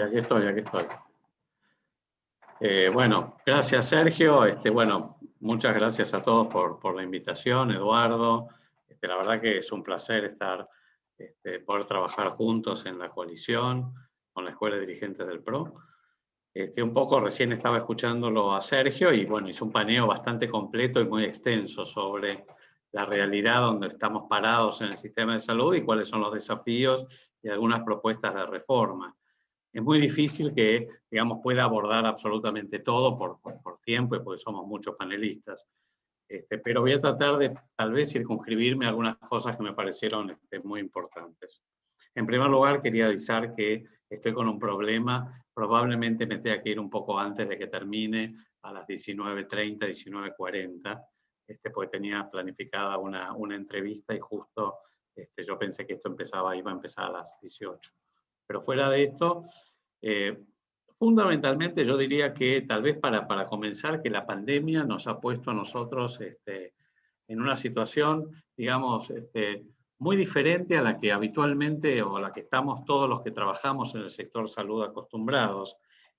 Bueno, gracias Sergio. Bueno, muchas gracias a todos por la invitación, Eduardo. La verdad que es un placer estar, poder trabajar juntos en la coalición con la Escuela de Dirigentes del PRO. Un poco recién estaba escuchándolo a Sergio y bueno, hizo un paneo bastante completo y muy extenso sobre la realidad donde estamos parados en el sistema de salud y cuáles son los desafíos y algunas propuestas de reforma. Es muy difícil que, digamos, pueda abordar absolutamente todo por tiempo y porque somos muchos panelistas. Pero voy a tratar de, tal vez, circunscribirme a algunas cosas que me parecieron muy importantes. En primer lugar, quería avisar que estoy con un problema. Probablemente me tenga que ir un poco antes de que termine, a las 19:30, 19:40, porque tenía planificada una entrevista y justo yo pensé que esto iba a empezar a las 18. Pero fuera de esto, fundamentalmente yo diría que tal vez para comenzar, que la pandemia nos ha puesto a nosotros en una situación, digamos, muy diferente a la que habitualmente o a la que estamos todos los que trabajamos en el sector salud acostumbrados,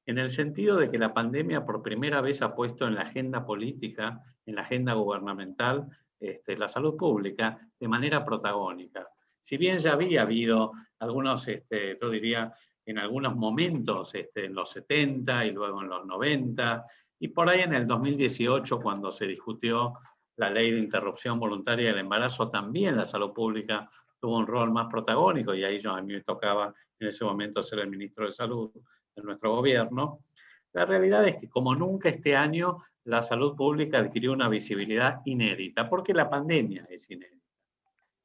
en el sentido de que la pandemia por primera vez ha puesto en la agenda política, en la agenda gubernamental, la salud pública de manera protagónica. Si bien ya había habido algunos, yo diría, en algunos momentos, en los 70 y luego en los 90, y por ahí en el 2018, cuando se discutió la ley de interrupción voluntaria del embarazo, también la salud pública tuvo un rol más protagónico, y ahí a mí me tocaba en ese momento ser el ministro de Salud de nuestro gobierno. La realidad es que, como nunca este año, la salud pública adquirió una visibilidad inédita, porque la pandemia es inédita.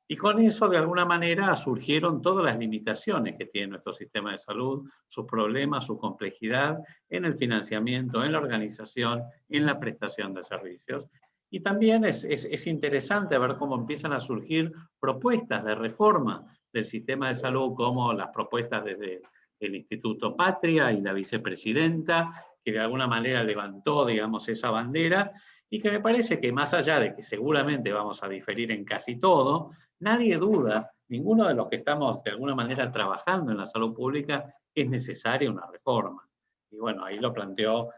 Y con eso, de alguna manera, surgieron todas las limitaciones que tiene nuestro sistema de salud, sus problemas, su complejidad en el financiamiento, en la organización, en la prestación de servicios. Y también es interesante ver cómo empiezan a surgir propuestas de reforma del sistema de salud, como las propuestas desde el Instituto Patria y la vicepresidenta, que de alguna manera levantó, digamos, esa bandera, y que me parece que, más allá de que seguramente vamos a diferir en casi todo, nadie duda, ninguno de los que estamos de alguna manera trabajando en la salud pública, que es necesaria una reforma. Y bueno, ahí lo planteó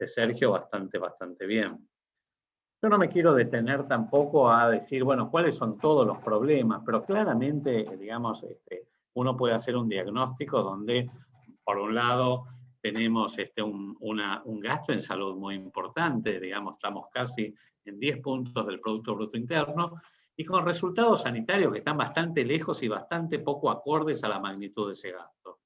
Sergio bastante bien. Yo no me quiero detener tampoco a decir, bueno, cuáles son todos los problemas, pero claramente, digamos, uno puede hacer un diagnóstico donde, por un lado, tenemos un gasto en salud muy importante, digamos, estamos casi en 10 puntos del Producto Bruto Interno, y con resultados sanitarios que están bastante lejos y bastante poco acordes a la magnitud de ese gasto.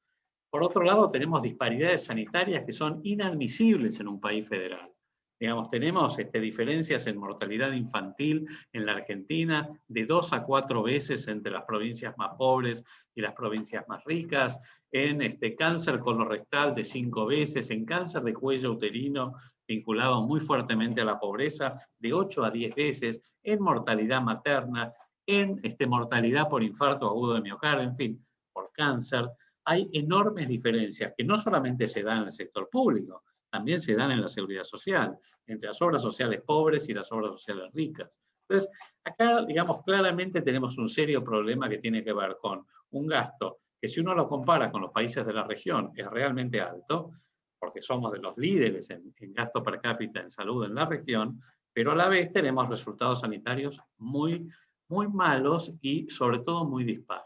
Por otro lado, tenemos disparidades sanitarias que son inadmisibles en un país federal. Digamos, tenemos diferencias en mortalidad infantil en la Argentina de 2 a 4 veces entre las provincias más pobres y las provincias más ricas, en cáncer colorectal de 5 veces, en cáncer de cuello uterino vinculado muy fuertemente a la pobreza de 8 a 10 veces, en mortalidad materna, en mortalidad por infarto agudo de miocardio, en fin, por cáncer. Hay enormes diferencias que no solamente se dan en el sector público, también se dan en la seguridad social, entre las obras sociales pobres y las obras sociales ricas. Entonces, acá, digamos, claramente tenemos un serio problema que tiene que ver con un gasto que, si uno lo compara con los países de la región, es realmente alto, porque somos de los líderes en gasto per cápita en salud en la región, pero a la vez tenemos resultados sanitarios muy, muy malos y sobre todo muy dispares.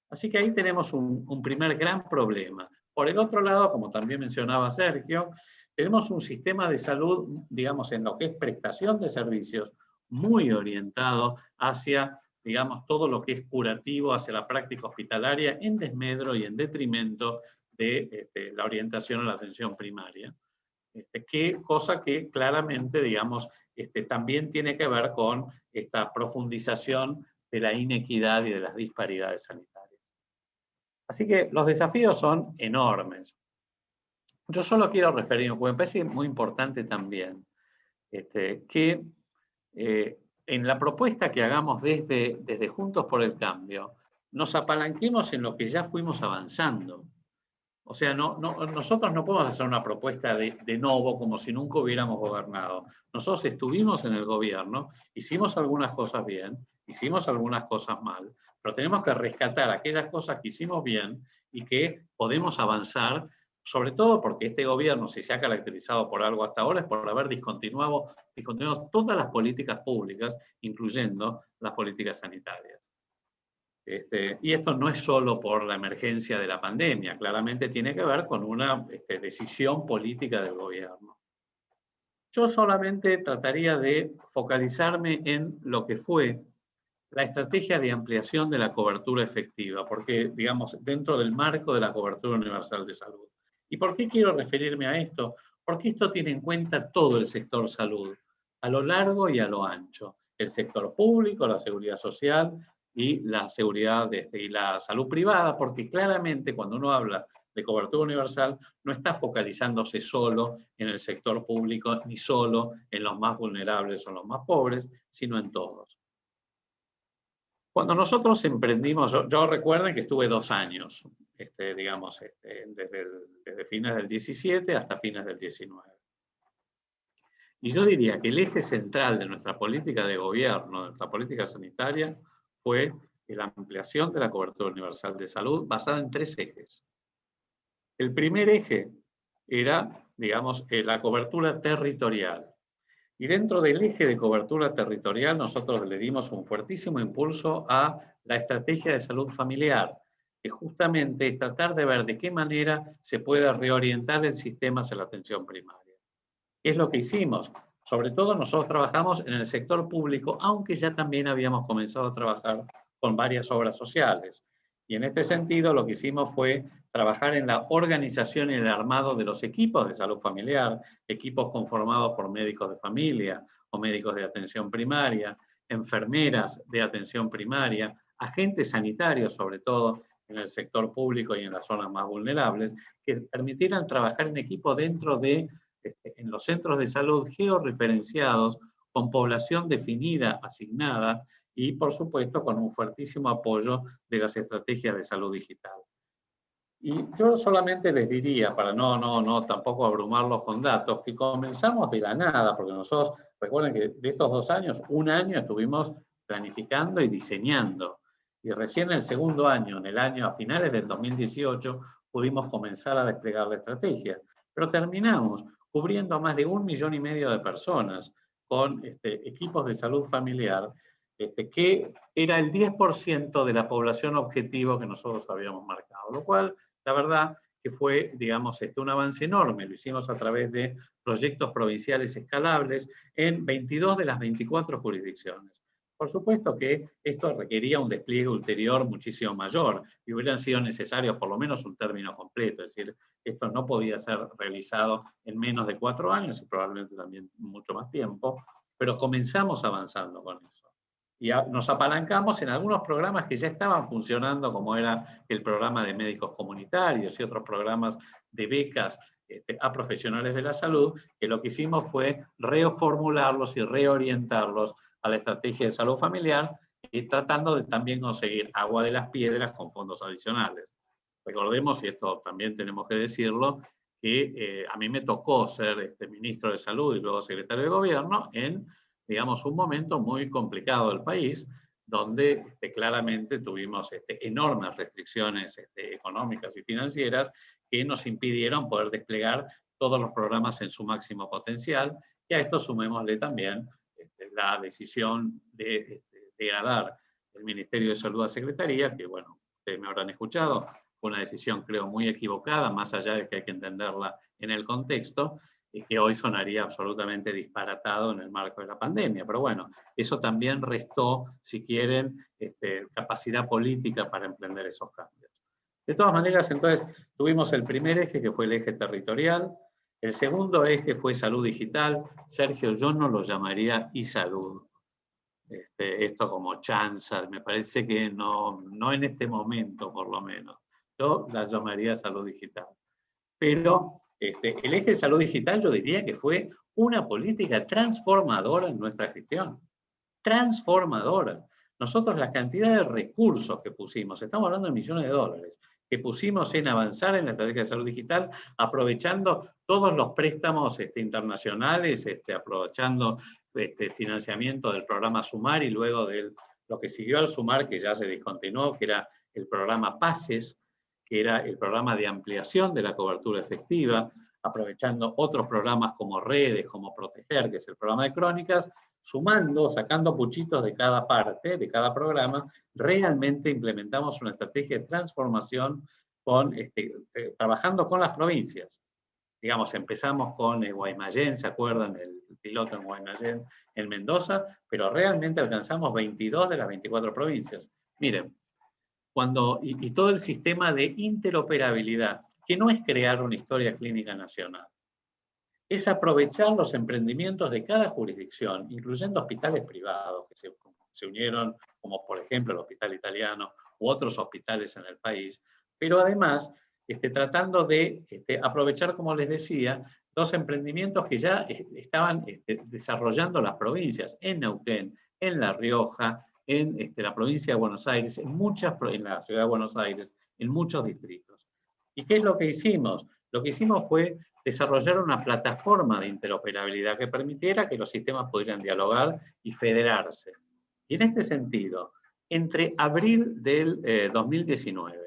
Así que ahí tenemos un primer gran problema. Por el otro lado, como también mencionaba Sergio, tenemos un sistema de salud, digamos, en lo que es prestación de servicios, muy orientado hacia, digamos, todo lo que es curativo, hacia la práctica hospitalaria, en desmedro y en detrimento de la orientación a la atención primaria. Cosa que claramente, digamos, también tiene que ver con esta profundización de la inequidad y de las disparidades sanitarias. Así que los desafíos son enormes. Yo solo quiero referirme, porque me parece muy importante también, que en la propuesta que hagamos desde Juntos por el Cambio, nos apalanquemos en lo que ya fuimos avanzando. O sea, nosotros no podemos hacer una propuesta de nuevo como si nunca hubiéramos gobernado. Nosotros estuvimos en el gobierno, hicimos algunas cosas bien, hicimos algunas cosas mal, pero tenemos que rescatar aquellas cosas que hicimos bien y que podemos avanzar, sobre todo porque este gobierno, si se ha caracterizado por algo hasta ahora, es por haber discontinuado todas las políticas públicas, incluyendo las políticas sanitarias. Y esto no es solo por la emergencia de la pandemia, claramente tiene que ver con una decisión política del gobierno. Yo solamente trataría de focalizarme en lo que fue la estrategia de ampliación de la cobertura efectiva, porque, digamos, dentro del marco de la cobertura universal de salud. ¿Y por qué quiero referirme a esto? Porque esto tiene en cuenta todo el sector salud, a lo largo y a lo ancho. El sector público, la seguridad social y la seguridad y la salud privada, porque claramente cuando uno habla de cobertura universal no está focalizándose solo en el sector público ni solo en los más vulnerables o los más pobres, sino en todos. Cuando nosotros emprendimos, yo recuerden que estuve 2 años, digamos, desde fines del 17 hasta fines del 19. Y yo diría que el eje central de nuestra política de gobierno, de nuestra política sanitaria, fue la ampliación de la cobertura universal de salud basada en 3 ejes. El primer eje era, digamos, la cobertura territorial. Y dentro del eje de cobertura territorial, nosotros le dimos un fuertísimo impulso a la estrategia de salud familiar, que justamente es tratar de ver de qué manera se puede reorientar el sistema hacia la atención primaria. ¿Qué es lo que hicimos? Sobre todo nosotros trabajamos en el sector público, aunque ya también habíamos comenzado a trabajar con varias obras sociales. Y en este sentido lo que hicimos fue trabajar en la organización y el armado de los equipos de salud familiar, equipos conformados por médicos de familia o médicos de atención primaria, enfermeras de atención primaria, agentes sanitarios sobre todo en el sector público y en las zonas más vulnerables, que permitieran trabajar en equipo dentro de en los centros de salud georreferenciados, con población definida, asignada, y por supuesto con un fuertísimo apoyo de las estrategias de salud digital. Y yo solamente les diría, para no tampoco abrumarlos con datos, que comenzamos de la nada, porque nosotros, recuerden que de estos 2 años, 1 año estuvimos planificando y diseñando. Y recién el segundo año, a finales del 2018, pudimos comenzar a desplegar la estrategia. Pero terminamos cubriendo a más de 1,5 millones de personas con equipos de salud familiar, que era el 10% de la población objetivo que nosotros habíamos marcado, lo cual, la verdad, que fue, digamos, un avance enorme. Lo hicimos a través de proyectos provinciales escalables en 22 de las 24 jurisdicciones. Por supuesto que esto requería un despliegue ulterior muchísimo mayor y hubieran sido necesarios por lo menos un término completo, es decir, esto no podía ser realizado en menos de 4 años y probablemente también mucho más tiempo, pero comenzamos avanzando con eso. Y nos apalancamos en algunos programas que ya estaban funcionando, como era el programa de médicos comunitarios y otros programas de becas a profesionales de la salud, que lo que hicimos fue reformularlos y reorientarlos a la estrategia de salud familiar y tratando de también conseguir agua de las piedras con fondos adicionales. Recordemos, y esto también tenemos que decirlo, que a mí me tocó ser ministro de Salud y luego secretario de Gobierno en, digamos, un momento muy complicado del país, donde claramente tuvimos enormes restricciones económicas y financieras que nos impidieron poder desplegar todos los programas en su máximo potencial, y a esto sumémosle también la decisión de degradar el Ministerio de Salud a Secretaría, que bueno, ustedes me habrán escuchado, fue una decisión creo muy equivocada, más allá de que hay que entenderla en el contexto, y que hoy sonaría absolutamente disparatado en el marco de la pandemia. Pero bueno, eso también restó, si quieren, capacidad política para emprender esos cambios. De todas maneras, entonces, tuvimos el primer eje, que fue el eje territorial. El segundo eje fue salud digital. Sergio, yo no lo llamaría e-salud. Esto como chanza, me parece que no en este momento, por lo menos. Yo la llamaría salud digital. Pero el eje de salud digital yo diría que fue una política transformadora en nuestra gestión. Transformadora. Nosotros la cantidad de recursos que pusimos, estamos hablando de millones de dólares, que pusimos en avanzar en la estrategia de salud digital, aprovechando todos los préstamos internacionales, aprovechando financiamiento del programa Sumar y luego de lo que siguió al Sumar, que ya se discontinuó, que era el programa PACES, que era el programa de ampliación de la cobertura efectiva, aprovechando otros programas como Redes, como Proteger, que es el programa de crónicas, sumando, sacando puchitos de cada parte, de cada programa, realmente implementamos una estrategia de transformación con, trabajando con las provincias. Digamos, empezamos con Guaymallén, ¿se acuerdan? El piloto en Guaymallén, en Mendoza, pero realmente alcanzamos 22 de las 24 provincias. Miren, y todo el sistema de interoperabilidad, que no es crear una historia clínica nacional, es aprovechar los emprendimientos de cada jurisdicción, incluyendo hospitales privados que se unieron, como por ejemplo el Hospital Italiano u otros hospitales en el país, pero además tratando de aprovechar, como les decía, los emprendimientos que ya estaban desarrollando las provincias, en Neuquén, en La Rioja, en la provincia de Buenos Aires, en la ciudad de Buenos Aires, en muchos distritos. ¿Y qué es lo que hicimos? Lo que hicimos fue desarrollar una plataforma de interoperabilidad que permitiera que los sistemas pudieran dialogar y federarse. Y en este sentido, entre abril del 2019,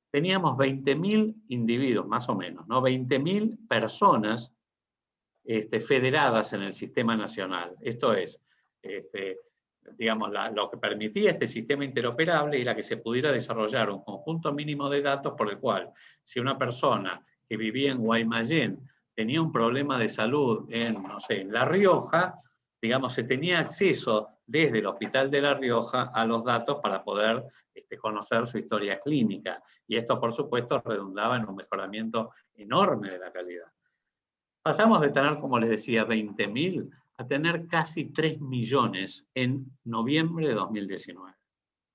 teníamos 20.000 individuos, más o menos, ¿no? 20.000 personas federadas en el sistema nacional. Esto es, digamos, lo que permitía este sistema interoperable era que se pudiera desarrollar un conjunto mínimo de datos por el cual, si una persona que vivía en Guaymallén tenía un problema de salud no sé, en La Rioja, digamos, se tenía acceso desde el Hospital de La Rioja a los datos para poder conocer su historia clínica. Y esto, por supuesto, redundaba en un mejoramiento enorme de la calidad. Pasamos de tener, como les decía, 20.000 a tener casi 3 millones en noviembre de 2019.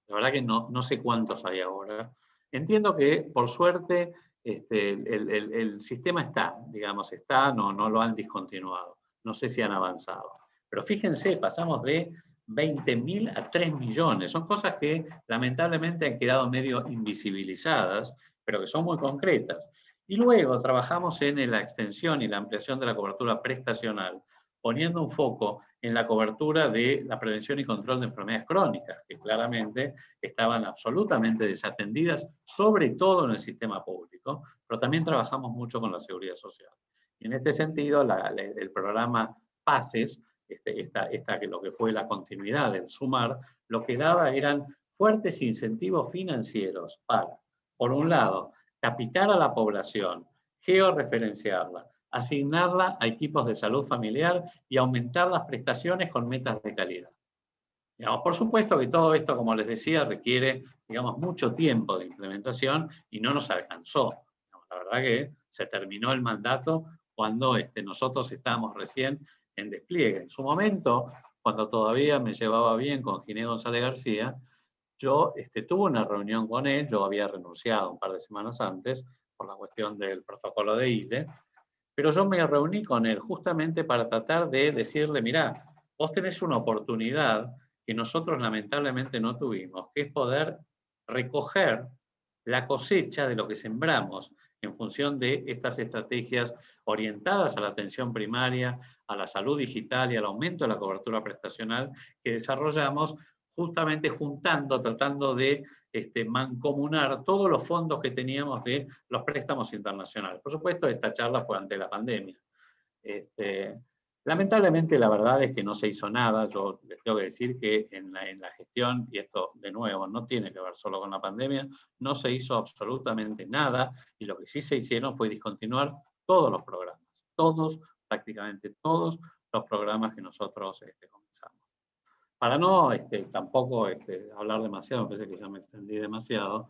La verdad que no sé cuántos hay ahora. Entiendo que, por suerte, el sistema está, digamos, no lo han discontinuado. No sé si han avanzado. Pero fíjense, pasamos de 20.000 a 3 millones. Son cosas que lamentablemente han quedado medio invisibilizadas, pero que son muy concretas. Y luego trabajamos en la extensión y la ampliación de la cobertura prestacional, poniendo un foco en la cobertura de la prevención y control de enfermedades crónicas, que claramente estaban absolutamente desatendidas, sobre todo en el sistema público, pero también trabajamos mucho con la seguridad social. Y en este sentido, el programa PACES, lo que fue la continuidad del Sumar, lo que daba eran fuertes incentivos financieros para, por un lado, capitar a la población, georreferenciarla, asignarla a equipos de salud familiar y aumentar las prestaciones con metas de calidad. Digamos, por supuesto que todo esto, como les decía, requiere, digamos, mucho tiempo de implementación y no nos alcanzó. La verdad que se terminó el mandato cuando nosotros estábamos recién en despliegue. En su momento, cuando todavía me llevaba bien con Ginés González García, yo tuve una reunión con él, yo había renunciado un par de semanas antes por la cuestión del protocolo de ILE, pero yo me reuní con él justamente para tratar de decirle, mirá, vos tenés una oportunidad que nosotros lamentablemente no tuvimos, que es poder recoger la cosecha de lo que sembramos en función de estas estrategias orientadas a la atención primaria, a la salud digital y al aumento de la cobertura prestacional que desarrollamos justamente juntando, tratando de mancomunar todos los fondos que teníamos de los préstamos internacionales. Por supuesto, esta charla fue ante la pandemia. Lamentablemente, la verdad es que no se hizo nada. Yo les tengo que decir que en la gestión, y esto de nuevo no tiene que ver solo con la pandemia, no se hizo absolutamente nada, y lo que sí se hicieron fue discontinuar todos los programas, prácticamente todos los programas que nosotros comenzamos. Para no tampoco hablar demasiado, me parece que ya me extendí demasiado,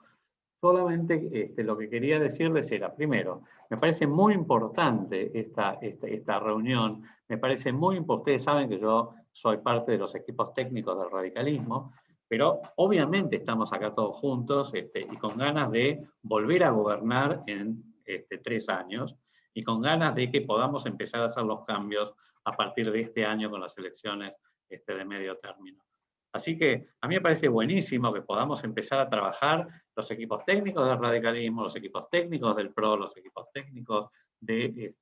solamente lo que quería decirles era, primero, me parece muy importante esta reunión, me parece muy importante, ustedes saben que yo soy parte de los equipos técnicos del radicalismo, pero obviamente estamos acá todos juntos y con ganas de volver a gobernar en 3 años y con ganas de que podamos empezar a hacer los cambios a partir de este año con las elecciones de medio término. Así que a mí me parece buenísimo que podamos empezar a trabajar los equipos técnicos del radicalismo, los equipos técnicos del PRO, los equipos técnicos de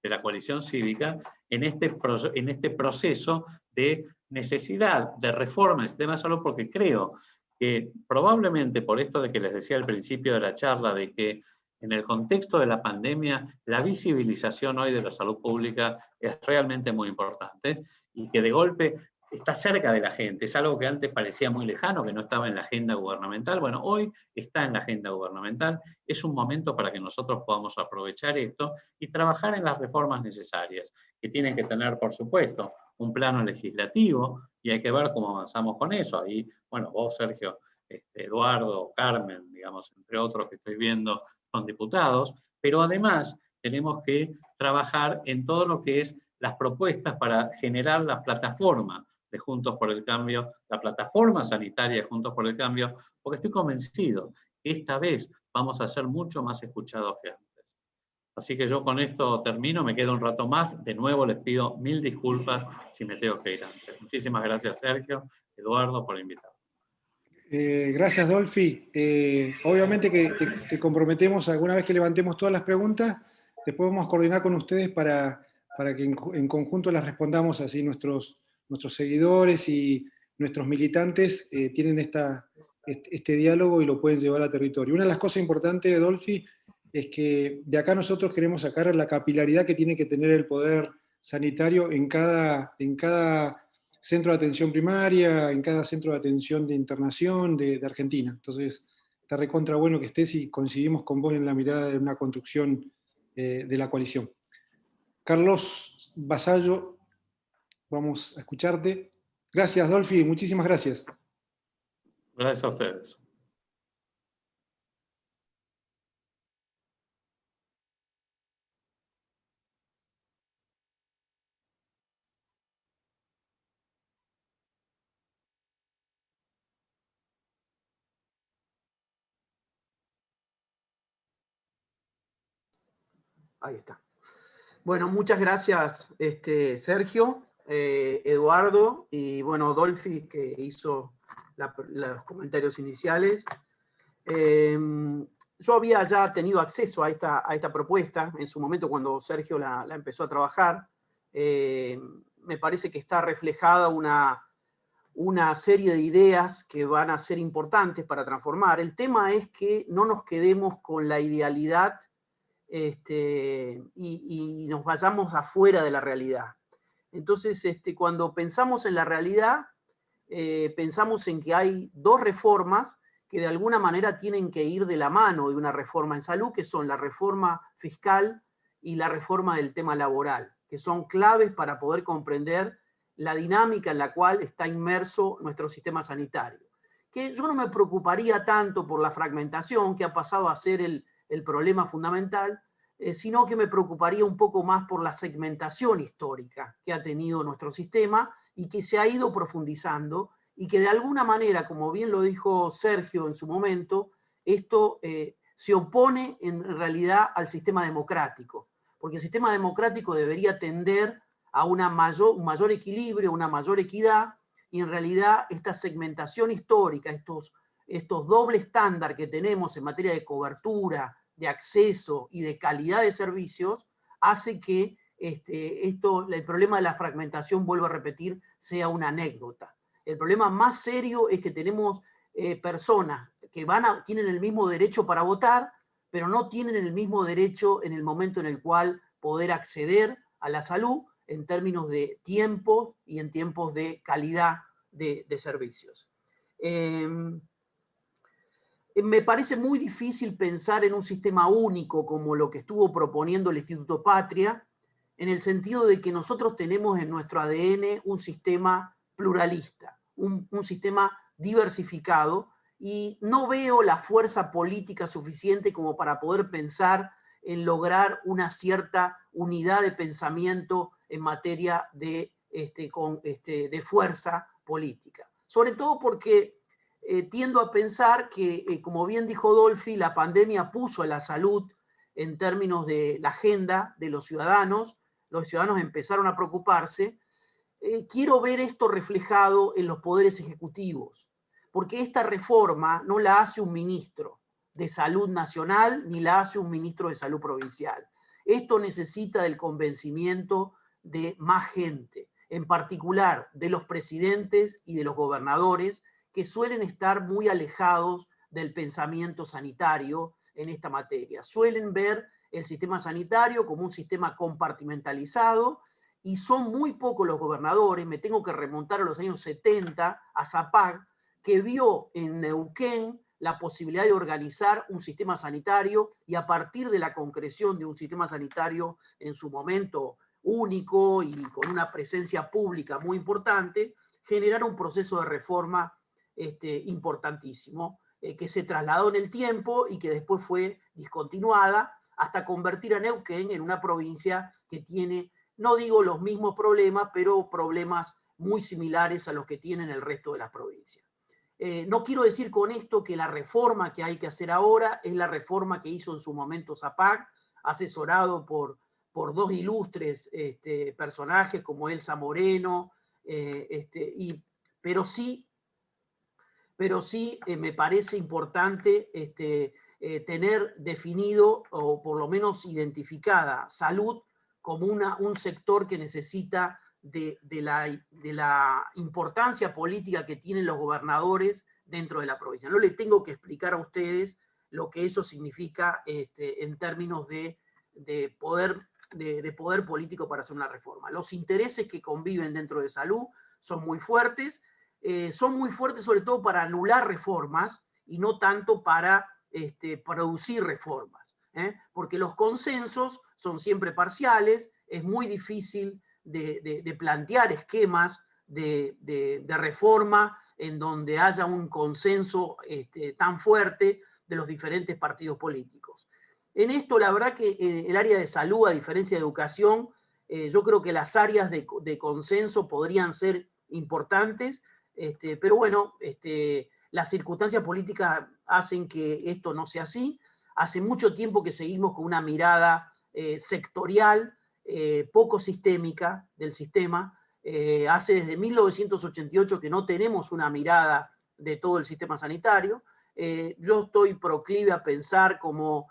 la coalición cívica, en este proceso de necesidad de reforma del sistema de salud, porque creo que probablemente por esto de que les decía al principio de la charla, de que en el contexto de la pandemia, la visibilización hoy de la salud pública es realmente muy importante y que de golpe está cerca de la gente, es algo que antes parecía muy lejano, que no estaba en la agenda gubernamental. Bueno, hoy está en la agenda gubernamental, es un momento para que nosotros podamos aprovechar esto y trabajar en las reformas necesarias, que tienen que tener, por supuesto, un plano legislativo, y hay que ver cómo avanzamos con eso. Ahí, bueno, vos, Sergio, Eduardo, Carmen, digamos, entre otros que estoy viendo, son diputados, pero además tenemos que trabajar en todo lo que es las propuestas para generar la plataforma de Juntos por el Cambio, la plataforma sanitaria de Juntos por el Cambio, porque estoy convencido que esta vez vamos a ser mucho más escuchados que antes. Así que yo con esto termino, me quedo un rato más. De nuevo les pido 1000 disculpas si me tengo que ir antes. Muchísimas gracias, Sergio, Eduardo, por invitarme. Gracias, Dolfi. Obviamente que te comprometemos, alguna vez que levantemos todas las preguntas, después vamos a coordinar con ustedes para que en conjunto las respondamos, así nuestros seguidores y nuestros militantes tienen este diálogo y lo pueden llevar a territorio. Una de las cosas importantes, Dolfi, es que de acá nosotros queremos sacar la capilaridad que tiene que tener el poder sanitario en cada centro de atención primaria, en cada centro de atención de internación de Argentina. Entonces, está recontra bueno que estés y coincidimos con vos en la mirada de una construcción de la coalición. Carlos Vasallo, vamos a escucharte. Gracias, Dolfi, muchísimas gracias. Gracias a ustedes. Ahí está. Bueno, muchas gracias, Sergio, Eduardo y, bueno, Dolfi, que hizo los comentarios iniciales. Yo había ya tenido acceso a esta propuesta en su momento cuando Sergio la empezó a trabajar. Me parece que está reflejada una serie de ideas que van a ser importantes para transformar. El tema es que no nos quedemos con la idealidad y nos vayamos afuera de la realidad. Entonces, cuando pensamos en la realidad, pensamos en que hay dos reformas que de alguna manera tienen que ir de la mano de una reforma en salud, que son la reforma fiscal y la reforma del tema laboral, que son claves para poder comprender la dinámica en la cual está inmerso nuestro sistema sanitario. Que yo no me preocuparía tanto por la fragmentación, que ha pasado a ser el problema fundamental, sino que me preocuparía un poco más por la segmentación histórica que ha tenido nuestro sistema y que se ha ido profundizando y que de alguna manera, como bien lo dijo Sergio en su momento, esto se opone en realidad al sistema democrático, porque el sistema democrático debería tender a un mayor equilibrio, una mayor equidad, y en realidad esta segmentación histórica, estos doble estándar que tenemos en materia de cobertura, de acceso y de calidad de servicios, hace que el problema de la fragmentación, vuelvo a repetir, sea una anécdota. El problema más serio es que tenemos personas que tienen el mismo derecho para votar, pero no tienen el mismo derecho en el momento en el cual poder acceder a la salud en términos de tiempo y en tiempos de calidad de servicios. Me parece muy difícil pensar en un sistema único como lo que estuvo proponiendo el Instituto Patria, en el sentido de que nosotros tenemos en nuestro ADN un sistema pluralista, un sistema diversificado, y no veo la fuerza política suficiente como para poder pensar en lograr una cierta unidad de pensamiento en materia de fuerza política. Sobre todo porque tiendo a pensar que, como bien dijo Dolfi, la pandemia puso a la salud en términos de la agenda de los ciudadanos empezaron a preocuparse. Quiero ver esto reflejado en los poderes ejecutivos, porque esta reforma no la hace un ministro de salud nacional ni la hace un ministro de salud provincial. Esto necesita del convencimiento de más gente, en particular de los presidentes y de los gobernadores, que suelen estar muy alejados del pensamiento sanitario en esta materia. Suelen ver el sistema sanitario como un sistema compartimentalizado, y son muy pocos los gobernadores. Me tengo que remontar a los años 70, a Zapag, que vio en Neuquén la posibilidad de organizar un sistema sanitario, y a partir de la concreción de un sistema sanitario en su momento único y con una presencia pública muy importante, generar un proceso de reforma importantísimo, que se trasladó en el tiempo y que después fue discontinuada hasta convertir a Neuquén en una provincia que tiene, no digo los mismos problemas, pero problemas muy similares a los que tienen el resto de las provincias. No quiero decir con esto que la reforma que hay que hacer ahora es la reforma que hizo en su momento Zapag, asesorado por dos ilustres personajes como Elsa Moreno, pero sí me parece importante tener definido, o por lo menos identificada, salud como un sector que necesita de la importancia política que tienen los gobernadores dentro de la provincia. No le tengo que explicar a ustedes lo que eso significa en términos de poder político para hacer una reforma. Los intereses que conviven dentro de salud son muy fuertes sobre todo para anular reformas y no tanto para producir reformas, porque los consensos son siempre parciales. Es muy difícil de plantear esquemas de reforma en donde haya un consenso tan fuerte de los diferentes partidos políticos. En esto, la verdad que en el área de salud, a diferencia de educación, yo creo que las áreas de consenso podrían ser importantes, pero bueno, las circunstancias políticas hacen que esto no sea así. Hace mucho tiempo que seguimos con una mirada sectorial, poco sistémica del sistema. Hace desde 1988 que no tenemos una mirada de todo el sistema sanitario. Yo estoy proclive a pensar, como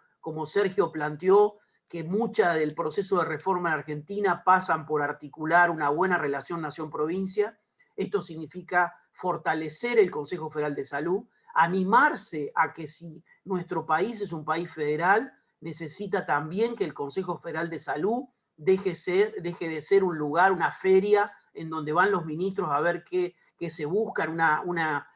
Sergio planteó, que mucha del proceso de reforma en Argentina pasan por articular una buena relación nación-provincia. Esto significa fortalecer el Consejo Federal de Salud, animarse a que, si nuestro país es un país federal, necesita también que el Consejo Federal de Salud deje de ser un lugar, una feria, en donde van los ministros a ver qué se buscan, una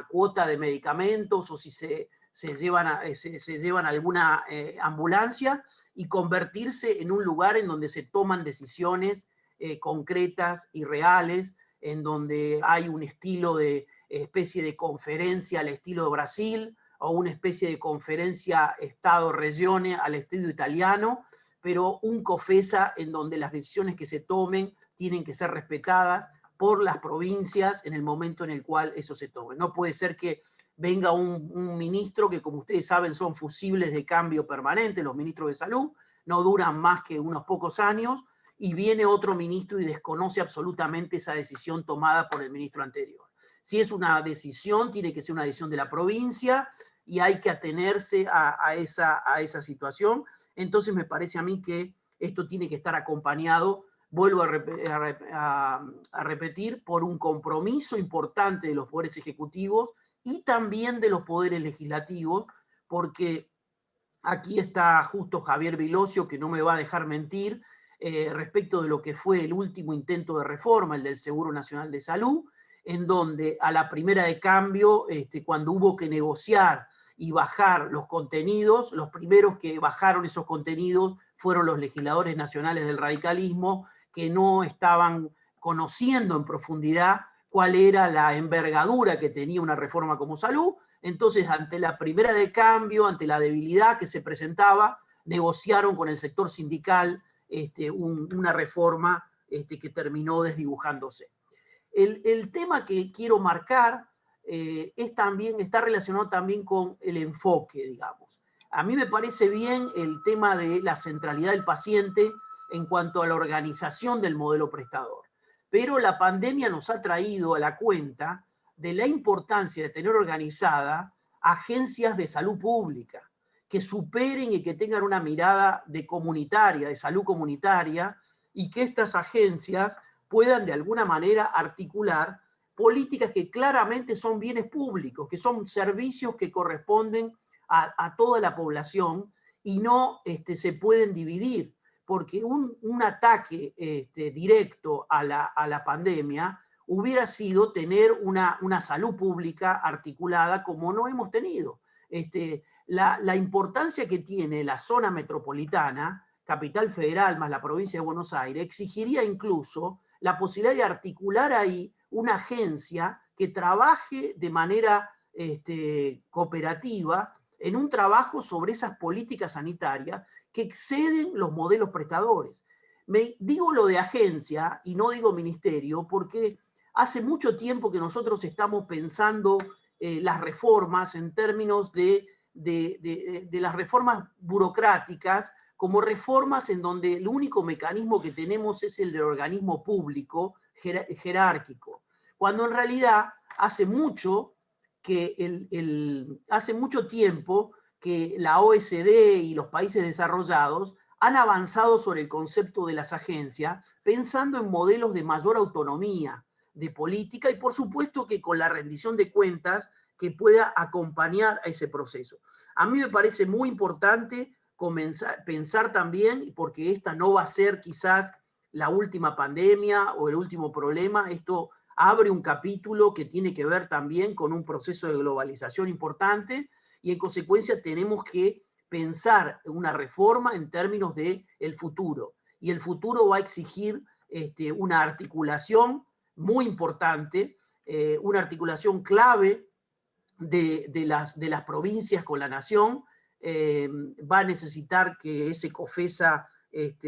cuota de medicamentos, o si se llevan alguna ambulancia, y convertirse en un lugar en donde se toman decisiones concretas y reales, en donde hay un estilo de especie de conferencia al estilo de Brasil, o una especie de conferencia Estado-Regione al estilo italiano, pero un COFESA en donde las decisiones que se tomen tienen que ser respetadas por las provincias en el momento en el cual eso se tome. No puede ser que venga un ministro que, como ustedes saben, son fusibles de cambio permanente, los ministros de salud, no duran más que unos pocos años, y viene otro ministro y desconoce absolutamente esa decisión tomada por el ministro anterior. Si es una decisión, tiene que ser una decisión de la provincia y hay que atenerse a esa situación. Entonces me parece a mí que esto tiene que estar acompañado, vuelvo a repetir, por un compromiso importante de los poderes ejecutivos y también de los poderes legislativos, porque aquí está justo Javier Vilosio, que no me va a dejar mentir, respecto de lo que fue el último intento de reforma, el del Seguro Nacional de Salud, en donde a la primera de cambio, cuando hubo que negociar y bajar los contenidos, los primeros que bajaron esos contenidos fueron los legisladores nacionales del radicalismo, que no estaban conociendo en profundidad cuál era la envergadura que tenía una reforma como salud. Entonces, ante la primera de cambio, ante la debilidad que se presentaba, negociaron con el sector sindical una reforma que terminó desdibujándose. El tema que quiero marcar está relacionado también con el enfoque, digamos. A mí me parece bien el tema de la centralidad del paciente en cuanto a la organización del modelo prestador. Pero la pandemia nos ha traído a la cuenta de la importancia de tener organizada agencias de salud pública que superen y que tengan una mirada de salud comunitaria, y que estas agencias puedan de alguna manera articular políticas que claramente son bienes públicos, que son servicios que corresponden a toda la población y no se pueden dividir, porque un ataque directo a la pandemia hubiera sido tener una salud pública articulada como no hemos tenido. La importancia que tiene la zona metropolitana, Capital Federal más la provincia de Buenos Aires, exigiría incluso la posibilidad de articular ahí una agencia que trabaje de manera cooperativa en un trabajo sobre esas políticas sanitarias que exceden los modelos prestadores. Digo lo de agencia y no digo ministerio porque hace mucho tiempo que nosotros estamos pensando las reformas en términos de las reformas burocráticas como reformas en donde el único mecanismo que tenemos es el del organismo público jerárquico, cuando en realidad hace mucho tiempo que la OECD y los países desarrollados han avanzado sobre el concepto de las agencias, pensando en modelos de mayor autonomía de política y por supuesto que con la rendición de cuentas que pueda acompañar a ese proceso. A mí me parece muy importante pensar también, porque esta no va a ser quizás la última pandemia o el último problema, esto abre un capítulo que tiene que ver también con un proceso de globalización importante y en consecuencia tenemos que pensar una reforma en términos del futuro. Y el futuro va a exigir una articulación muy importante, una articulación clave de las provincias con la nación. Va a necesitar que ese COFESA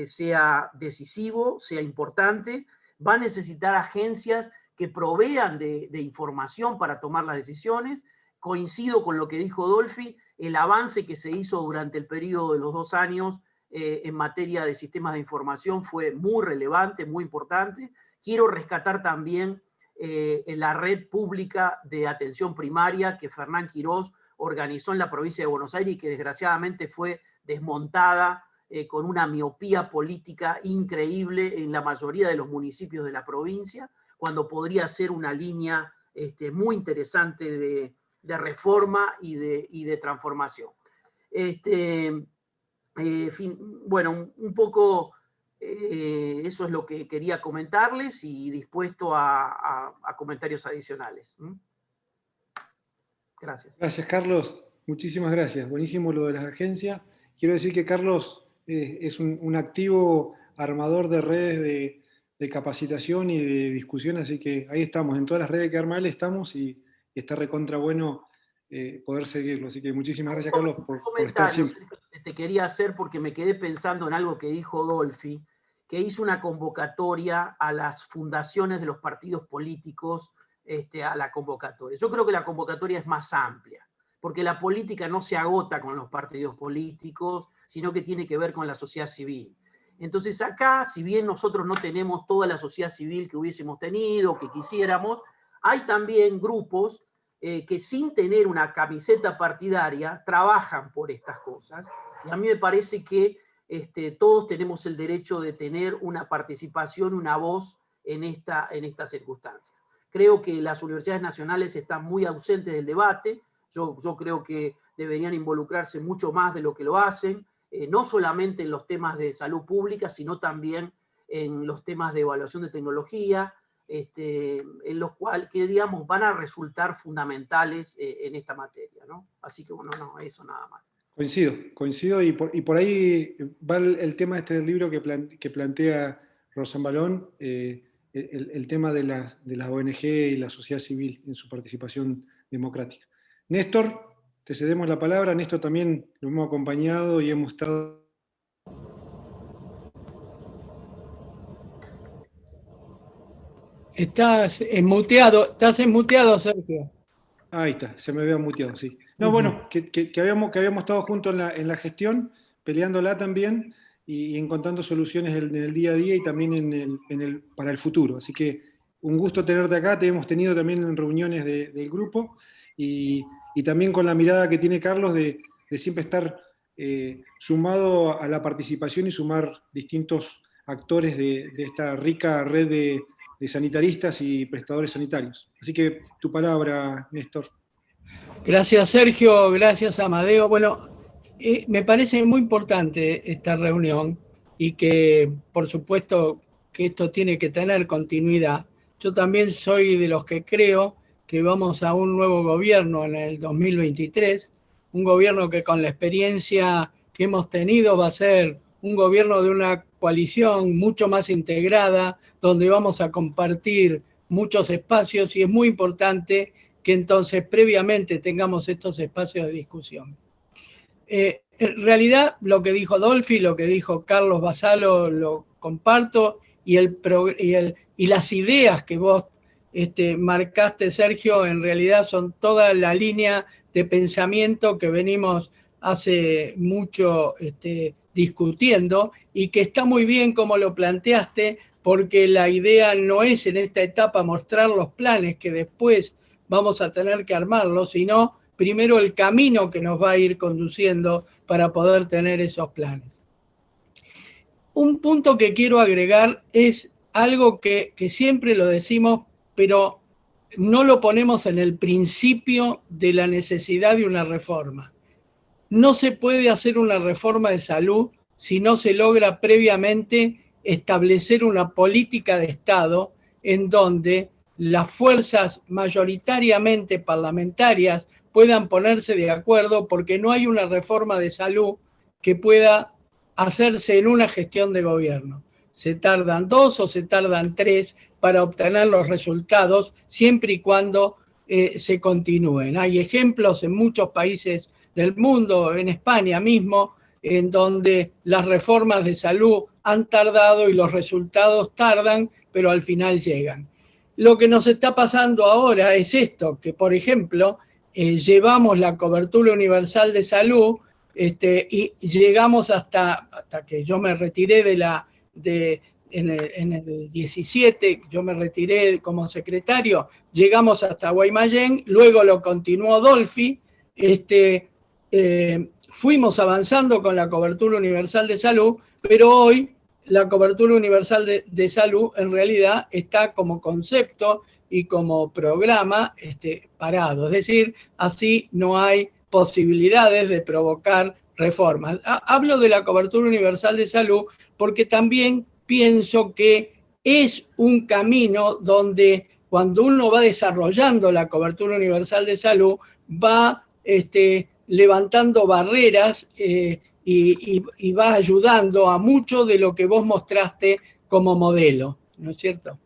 sea decisivo, sea importante, va a necesitar agencias que provean de información para tomar las decisiones. Coincido con lo que dijo Dolfi, el avance que se hizo durante el periodo de los 2 años en materia de sistemas de información fue muy relevante, muy importante. Quiero rescatar también la red pública de atención primaria que Fernán Quirós organizó en la provincia de Buenos Aires y que desgraciadamente fue desmontada con una miopía política increíble en la mayoría de los municipios de la provincia, cuando podría ser una línea muy interesante de reforma y de transformación. Bueno, un poco eso es lo que quería comentarles y dispuesto a comentarios adicionales. Gracias. Gracias, Carlos. Muchísimas gracias. Buenísimo lo de las agencias. Quiero decir que Carlos es un activo armador de redes de capacitación y de discusión, así que ahí estamos, en todas las redes que arma él estamos y está recontra bueno poder seguirlo. Así que muchísimas gracias, Carlos, por estar siempre. Te quería hacer porque me quedé pensando en algo que dijo Dolfi, que hizo una convocatoria a las fundaciones de los partidos políticos a la convocatoria. Yo creo que la convocatoria es más amplia, porque la política no se agota con los partidos políticos, sino que tiene que ver con la sociedad civil. Entonces acá, si bien nosotros no tenemos toda la sociedad civil que hubiésemos tenido, que quisiéramos, hay también grupos que sin tener una camiseta partidaria trabajan por estas cosas. Y a mí me parece que todos tenemos el derecho de tener una participación, una voz en esta circunstancia. Creo que las universidades nacionales están muy ausentes del debate. Yo creo que deberían involucrarse mucho más de lo que lo hacen, no solamente en los temas de salud pública, sino también en los temas de evaluación de tecnología, en los cuales, que digamos, van a resultar fundamentales en esta materia, ¿no? Así que bueno, no, eso nada más. Coincido y por ahí va el tema del libro que plantea Rosambalón, el tema de las ONG y la sociedad civil en su participación democrática. Néstor, te cedemos la palabra. Néstor también lo hemos acompañado y hemos estado... Estás enmuteado, Sergio. Ahí está, se me había muteado, sí. No, bueno, que habíamos estado juntos en la gestión, peleándola también y encontrando soluciones en el día a día y también para el futuro. Así que un gusto tenerte acá, te hemos tenido también en reuniones del grupo y también con la mirada que tiene Carlos de siempre estar sumado a la participación y sumar distintos actores de esta rica red de sanitaristas y prestadores sanitarios. Así que tu palabra, Néstor. Gracias, Sergio. Gracias, Amadeo. Bueno, me parece muy importante esta reunión y que, por supuesto, que esto tiene que tener continuidad. Yo también soy de los que creo que vamos a un nuevo gobierno en el 2023, un gobierno que con la experiencia que hemos tenido va a ser un gobierno de una coalición mucho más integrada, donde vamos a compartir muchos espacios y es muy importante que entonces previamente tengamos estos espacios de discusión. En realidad lo que dijo Dolfi, lo que dijo Carlos Vassallo lo comparto y las ideas que vos marcaste, Sergio, en realidad son toda la línea de pensamiento que venimos hace mucho discutiendo y que está muy bien como lo planteaste, porque la idea no es en esta etapa mostrar los planes que después vamos a tener que armarlos, sino primero el camino que nos va a ir conduciendo para poder tener esos planes. Un punto que quiero agregar es algo que siempre lo decimos, pero no lo ponemos en el principio de la necesidad de una reforma. No se puede hacer una reforma de salud si no se logra previamente establecer una política de Estado en donde las fuerzas mayoritariamente parlamentarias puedan ponerse de acuerdo, porque no hay una reforma de salud que pueda hacerse en una gestión de gobierno. Se tardan 2 o se tardan 3 para obtener los resultados, siempre y cuando se continúen. Hay ejemplos en muchos países del mundo, en España mismo, en donde las reformas de salud han tardado y los resultados tardan, pero al final llegan. Lo que nos está pasando ahora es esto, que por ejemplo, llevamos la cobertura universal de salud y llegamos hasta que yo me retiré en el 17, yo me retiré como secretario, llegamos hasta Guaymallén, luego lo continuó Dolfi, fuimos avanzando con la cobertura universal de salud, pero hoy la cobertura universal de salud en realidad está como concepto y como programa parado, es decir, así no hay posibilidades de provocar reformas. Hablo de la cobertura universal de salud porque también pienso que es un camino donde cuando uno va desarrollando la cobertura universal de salud va levantando barreras y va ayudando a mucho de lo que vos mostraste como modelo. ¿no es cierto?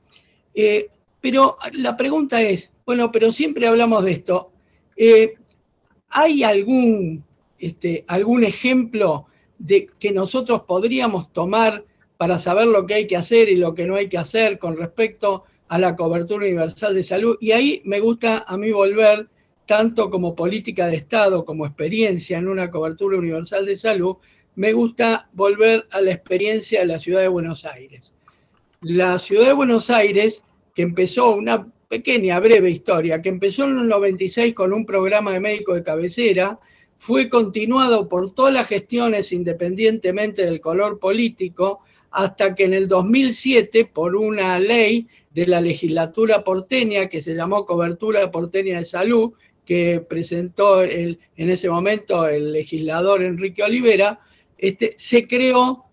Pero la pregunta es, bueno, pero siempre hablamos de esto, ¿hay algún ejemplo de que nosotros podríamos tomar para saber lo que hay que hacer y lo que no hay que hacer con respecto a la cobertura universal de salud? Y ahí me gusta a mí volver, tanto como política de Estado, como experiencia en una cobertura universal de salud, me gusta volver a la experiencia de la ciudad de Buenos Aires. La ciudad de Buenos Aires, que empezó una pequeña, breve historia, que empezó en el 96 con un programa de médico de cabecera, fue continuado por todas las gestiones independientemente del color político, hasta que en el 2007, por una ley de la legislatura porteña que se llamó Cobertura Porteña de Salud, que presentó en ese momento el legislador Enrique Olivera, se creó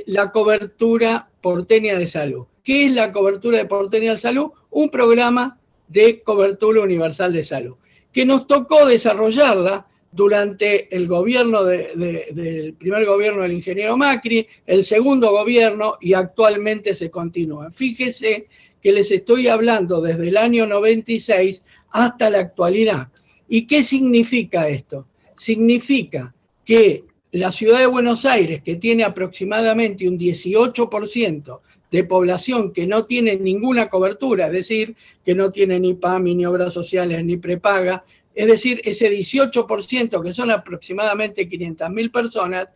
la Cobertura Porteña de Salud. ¿Qué es la Cobertura Porteña de Salud? Un programa de cobertura universal de salud, que nos tocó desarrollarla durante el gobierno del primer gobierno del ingeniero Macri, el segundo gobierno, y actualmente se continúa. Fíjese que les estoy hablando desde el año 96 hasta la actualidad. ¿Y qué significa esto? Significa que la ciudad de Buenos Aires, que tiene aproximadamente un 18% de población que no tiene ninguna cobertura, es decir, que no tiene ni PAMI, ni obras sociales, ni prepaga, es decir, ese 18%, que son aproximadamente 500.000 personas,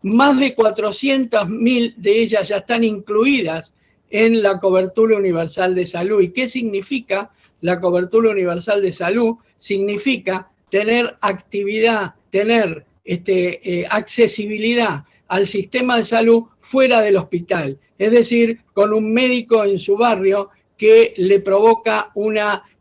más de 400.000 de ellas ya están incluidas en la cobertura universal de salud. ¿Y qué significa la cobertura universal de salud? Significa tener actividad, tener accesibilidad al sistema de salud fuera del hospital, es decir, con un médico en su barrio que le provoca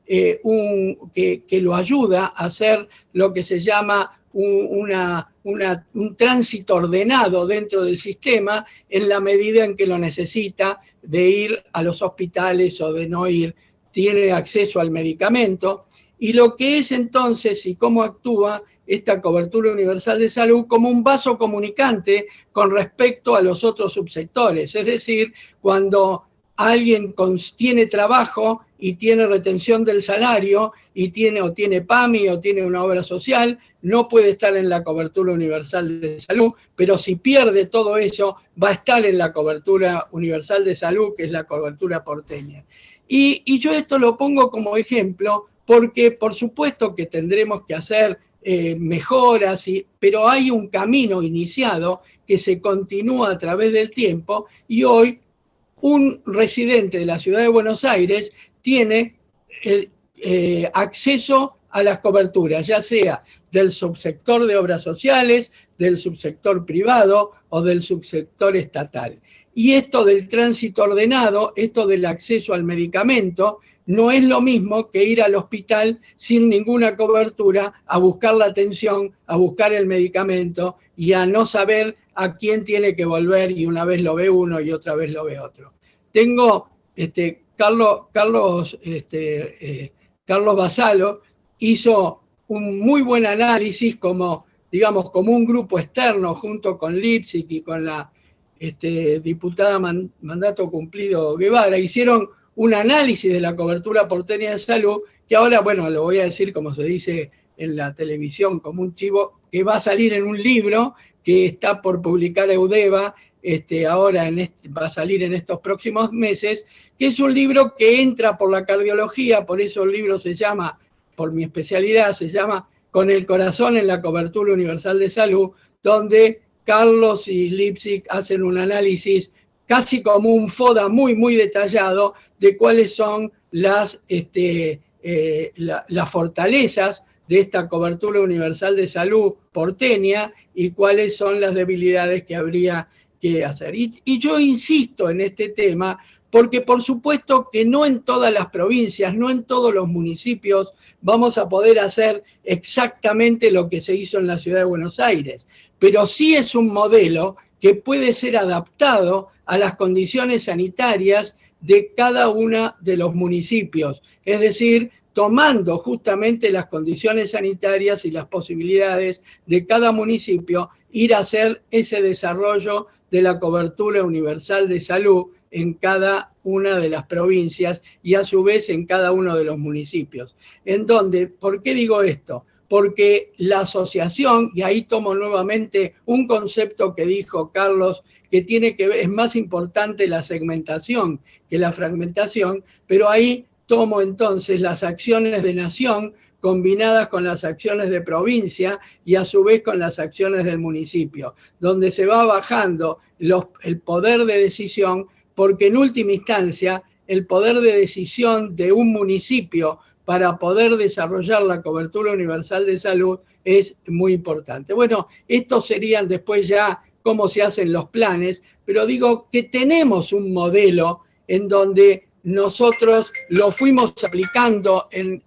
que lo ayuda a hacer lo que se llama un tránsito ordenado dentro del sistema en la medida en que lo necesita, de ir a los hospitales o de no ir, tiene acceso al medicamento. Y lo que es entonces y cómo actúa esta cobertura universal de salud como un vaso comunicante con respecto a los otros subsectores. Es decir, cuando alguien tiene trabajo y tiene retención del salario y tiene PAMI o tiene una obra social, no puede estar en la cobertura universal de salud, pero si pierde todo eso, va a estar en la cobertura universal de salud, que es la cobertura porteña. Y yo esto lo pongo como ejemplo porque por supuesto que tendremos que hacer mejoras, pero hay un camino iniciado que se continúa a través del tiempo, y hoy un residente de la ciudad de Buenos Aires tiene acceso a las coberturas, ya sea del subsector de obras sociales, del subsector privado o del subsector estatal. Y esto del tránsito ordenado, esto del acceso al medicamento, no es lo mismo que ir al hospital sin ninguna cobertura a buscar la atención, a buscar el medicamento y a no saber a quién tiene que volver, y una vez lo ve uno y otra vez lo ve otro. Tengo, Carlos Basalo hizo un muy buen análisis como un grupo externo junto con Lipsic y con la diputada mandato cumplido Guevara, hicieron un análisis de la cobertura porteña de salud, que ahora, bueno, lo voy a decir como se dice en la televisión, como un chivo, que va a salir en un libro que está por publicar Eudeva, ahora va a salir en estos próximos meses, que es un libro que entra por la cardiología, por eso el libro se llama, por mi especialidad, se llama Con el corazón en la cobertura universal de salud, donde Carlos y Lipsic hacen un análisis casi como un FODA muy, muy detallado de cuáles son las fortalezas de esta cobertura universal de salud porteña y cuáles son las debilidades que habría que hacer. Y yo insisto en este tema porque por supuesto que no en todas las provincias, no en todos los municipios vamos a poder hacer exactamente lo que se hizo en la ciudad de Buenos Aires, pero sí es un modelo que puede ser adaptado a las condiciones sanitarias de cada uno de los municipios, es decir, tomando justamente las condiciones sanitarias y las posibilidades de cada municipio, ir a hacer ese desarrollo de la cobertura universal de salud en cada una de las provincias y a su vez en cada uno de los municipios. En donde, ¿por qué digo esto? Porque la asociación, y ahí tomo nuevamente un concepto que dijo Carlos, que tiene que ver, es más importante la segmentación que la fragmentación, pero ahí tomo entonces las acciones de nación combinadas con las acciones de provincia y a su vez con las acciones del municipio, donde se va bajando el poder de decisión, porque en última instancia el poder de decisión de un municipio para poder desarrollar la cobertura universal de salud es muy importante. Bueno, estos serían después ya cómo se hacen los planes, pero digo que tenemos un modelo en donde nosotros lo fuimos aplicando en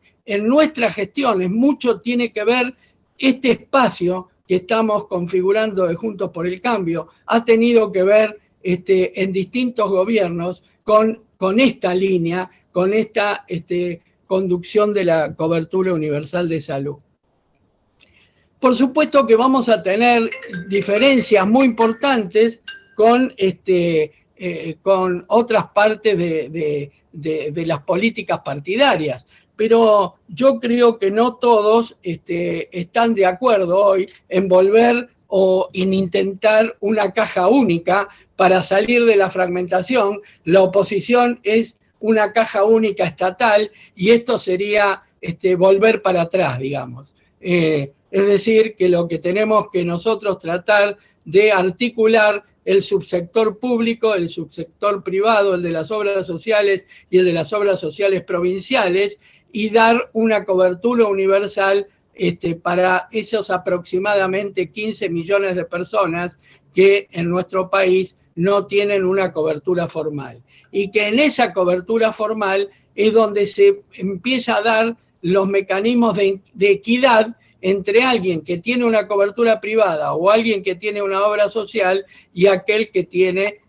nuestras gestiones. Mucho tiene que ver este espacio que estamos configurando de Juntos por el Cambio, ha tenido que ver en distintos gobiernos con esta línea, con esta conducción de la cobertura universal de salud. Por supuesto que vamos a tener diferencias muy importantes con otras partes de las políticas partidarias, pero yo creo que no todos están de acuerdo hoy en volver o en intentar una caja única para salir de la fragmentación. La oposición es una caja única estatal y esto sería volver para atrás, digamos. Es decir, que lo que tenemos que nosotros tratar de articular el subsector público, el subsector privado, el de las obras sociales y el de las obras sociales provinciales, y dar una cobertura universal para esos aproximadamente 15 millones de personas que en nuestro país no tienen una cobertura formal. Y que en esa cobertura formal es donde se empieza a dar los mecanismos de equidad entre alguien que tiene una cobertura privada o alguien que tiene una obra social y aquel que tiene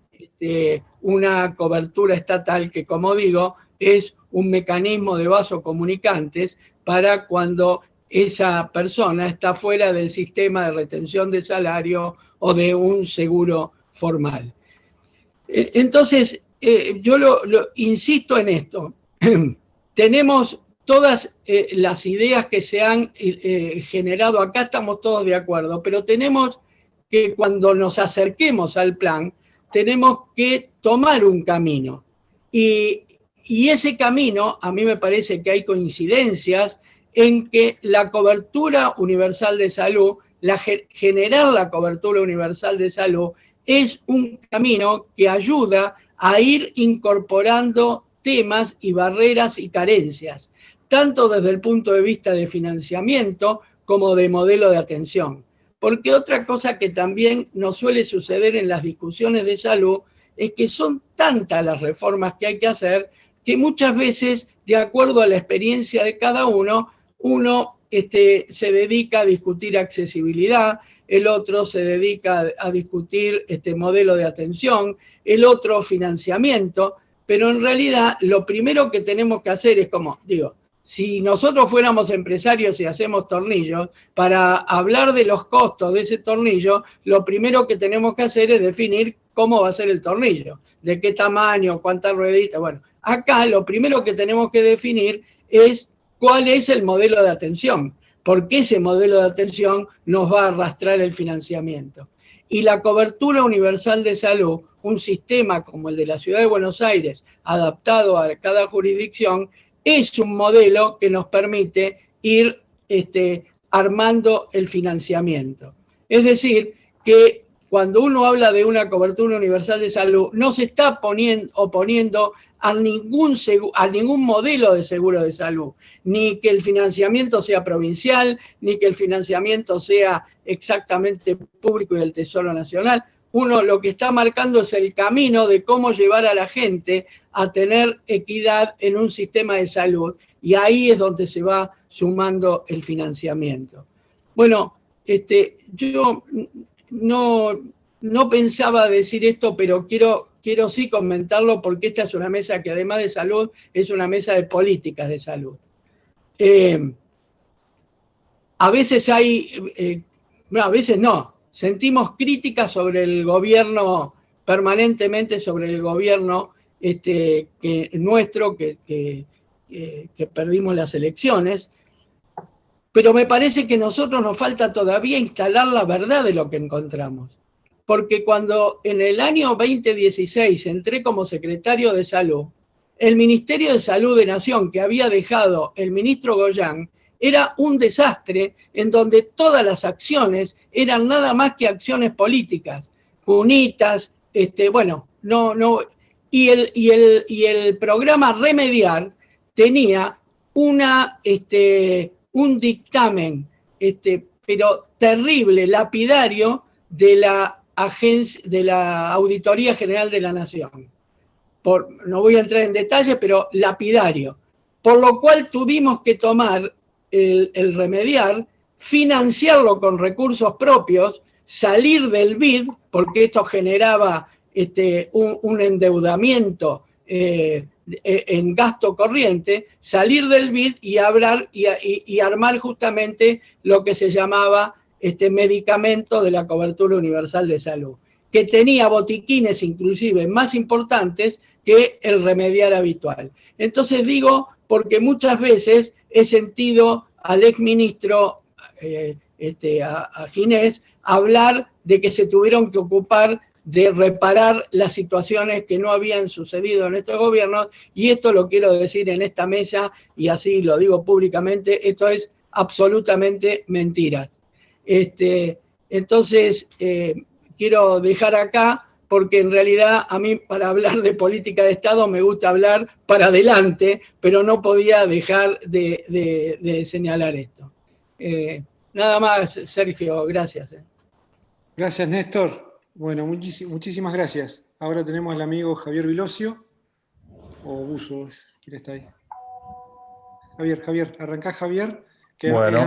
una cobertura estatal, que, como digo, es un mecanismo de vasocomunicantes para cuando esa persona está fuera del sistema de retención de salario o de un seguro formal. Entonces, yo insisto en esto. Tenemos todas las ideas que se han generado acá, estamos todos de acuerdo, pero tenemos que, cuando nos acerquemos al plan, tenemos que tomar un camino. Y ese camino, a mí me parece que hay coincidencias en que la cobertura universal de salud, generar la cobertura universal de salud, es un camino que ayuda a ir incorporando temas y barreras y carencias, tanto desde el punto de vista de financiamiento como de modelo de atención. Porque otra cosa que también nos suele suceder en las discusiones de salud es que son tantas las reformas que hay que hacer que muchas veces, de acuerdo a la experiencia de cada uno, se dedica a discutir accesibilidad, el otro se dedica a discutir modelo de atención, el otro financiamiento, pero en realidad lo primero que tenemos que hacer es, como digo, si nosotros fuéramos empresarios y hacemos tornillos, para hablar de los costos de ese tornillo, lo primero que tenemos que hacer es definir cómo va a ser el tornillo, de qué tamaño, cuántas rueditas. Bueno, acá lo primero que tenemos que definir es cuál es el modelo de atención, porque ese modelo de atención nos va a arrastrar el financiamiento. Y la cobertura universal de salud, un sistema como el de la Ciudad de Buenos Aires, adaptado a cada jurisdicción, es un modelo que nos permite ir armando el financiamiento. Es decir, que cuando uno habla de una cobertura universal de salud, no se está oponiendo a ningún modelo de seguro de salud, ni que el financiamiento sea provincial, ni que el financiamiento sea exactamente público y del Tesoro Nacional. Uno lo que está marcando es el camino de cómo llevar a la gente a tener equidad en un sistema de salud, y ahí es donde se va sumando el financiamiento. Bueno, yo no pensaba decir esto, pero quiero sí comentarlo, porque esta es una mesa que, además de salud, es una mesa de políticas de salud. A veces a veces no, sentimos críticas sobre el gobierno permanentemente sobre el gobierno nuestro, que perdimos las elecciones, pero me parece que a nosotros nos falta todavía instalar la verdad de lo que encontramos. Porque cuando en el año 2016 entré como secretario de Salud, el Ministerio de Salud de Nación que había dejado el ministro Goyán era un desastre en donde todas las acciones eran nada más que acciones políticas, punitas, y el programa Remediar tenía un dictamen, pero terrible, lapidario, de la Auditoría General de la Nación. No voy a entrar en detalles, pero lapidario. Por lo cual tuvimos que tomar el Remediar, financiarlo con recursos propios, salir del BID, porque esto generaba un endeudamiento en gasto corriente, salir del BID y armar justamente lo que se llamaba medicamento de la cobertura universal de salud, que tenía botiquines inclusive más importantes que el Remediar habitual. Entonces digo, porque muchas veces he sentido al exministro a Ginés hablar de que se tuvieron que ocupar de reparar las situaciones que no habían sucedido en estos gobiernos, y esto lo quiero decir en esta mesa, y así lo digo públicamente, esto es absolutamente mentira. Entonces, quiero dejar acá, porque en realidad a mí para hablar de política de Estado me gusta hablar para adelante, pero no podía dejar de señalar esto. Nada más, Sergio, gracias. Gracias, Néstor. Bueno, muchísimas gracias. Ahora tenemos al amigo Javier Vilosio, o Buzo, ¿quién está ahí? Javier, arrancá Javier, que bueno.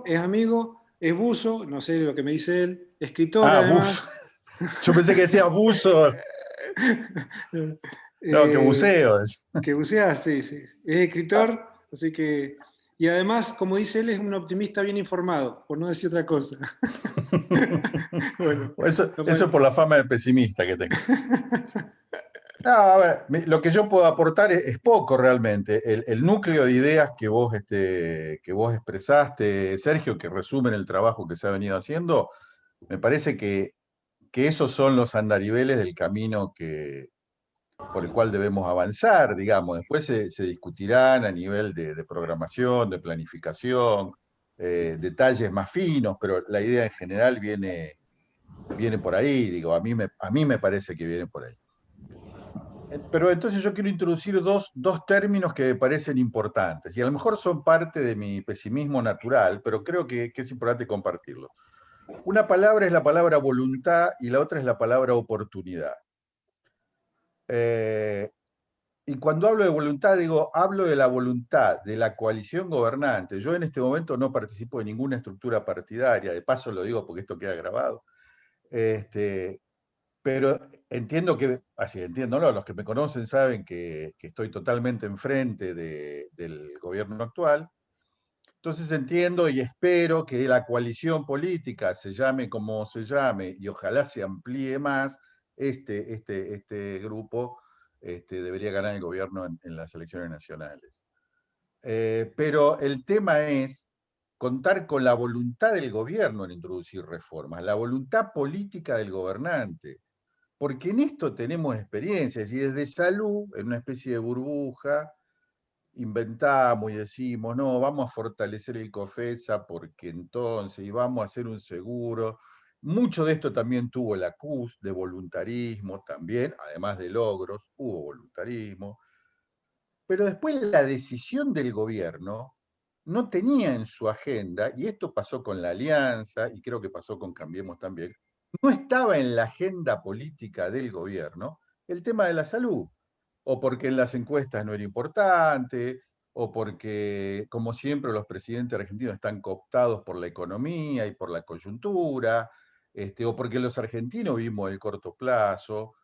es amigo, es buzo, no sé lo que me dice él, escritor además. Buzo. Yo pensé que decía buzo. No, que buceo. Que bucea, sí. Es escritor, así que... Y además, como dice él, es un optimista bien informado, por no decir otra cosa. Bueno, eso es por la fama de pesimista que tengo. No, a ver, lo que yo puedo aportar es poco realmente. El núcleo de ideas que vos expresaste, Sergio, que resumen el trabajo que se ha venido haciendo, me parece que esos son los andariveles del camino por el cual debemos avanzar, digamos. Después se discutirán a nivel de programación, de planificación, detalles más finos, pero la idea en general viene por ahí, digo, a mí me parece que viene por ahí. Pero entonces yo quiero introducir dos términos que me parecen importantes, y a lo mejor son parte de mi pesimismo natural, pero creo que es importante compartirlo. Una palabra es la palabra voluntad y la otra es la palabra oportunidad. Y cuando hablo de voluntad, hablo de la voluntad de la coalición gobernante. Yo en este momento no participo de ninguna estructura partidaria, de paso lo digo porque esto queda grabado. Pero entiendo los que me conocen saben que estoy totalmente enfrente del gobierno actual. Entonces entiendo y espero que la coalición política, se llame como se llame, y ojalá se amplíe más, este grupo debería ganar el gobierno en las elecciones nacionales. Pero el tema es contar con la voluntad del gobierno en introducir reformas, la voluntad política del gobernante. Porque en esto tenemos experiencias, y desde salud, en una especie de burbuja, inventamos y decimos, no, vamos a fortalecer el COFESA porque entonces, y vamos a hacer un seguro. Mucho de esto también tuvo el acus de voluntarismo, también, además de logros, hubo voluntarismo. Pero después la decisión del gobierno no tenía en su agenda, y esto pasó con la Alianza, y creo que pasó con Cambiemos también, no estaba en la agenda política del gobierno el tema de la salud, o porque en las encuestas no era importante, o porque, como siempre, los presidentes argentinos están cooptados por la economía y por la coyuntura, o porque los argentinos vimos el corto plazo.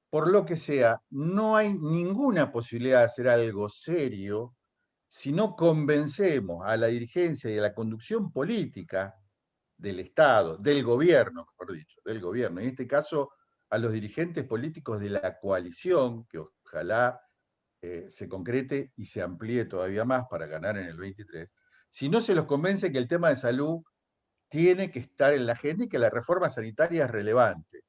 Por lo que sea, no hay ninguna posibilidad de hacer algo serio si no convencemos a la dirigencia y a la conducción política del Estado, del gobierno, mejor dicho, del gobierno, en este caso a los dirigentes políticos de la coalición, que ojalá se concrete y se amplíe todavía más para ganar en el 23, si no se los convence que el tema de salud tiene que estar en la agenda y que la reforma sanitaria es relevante.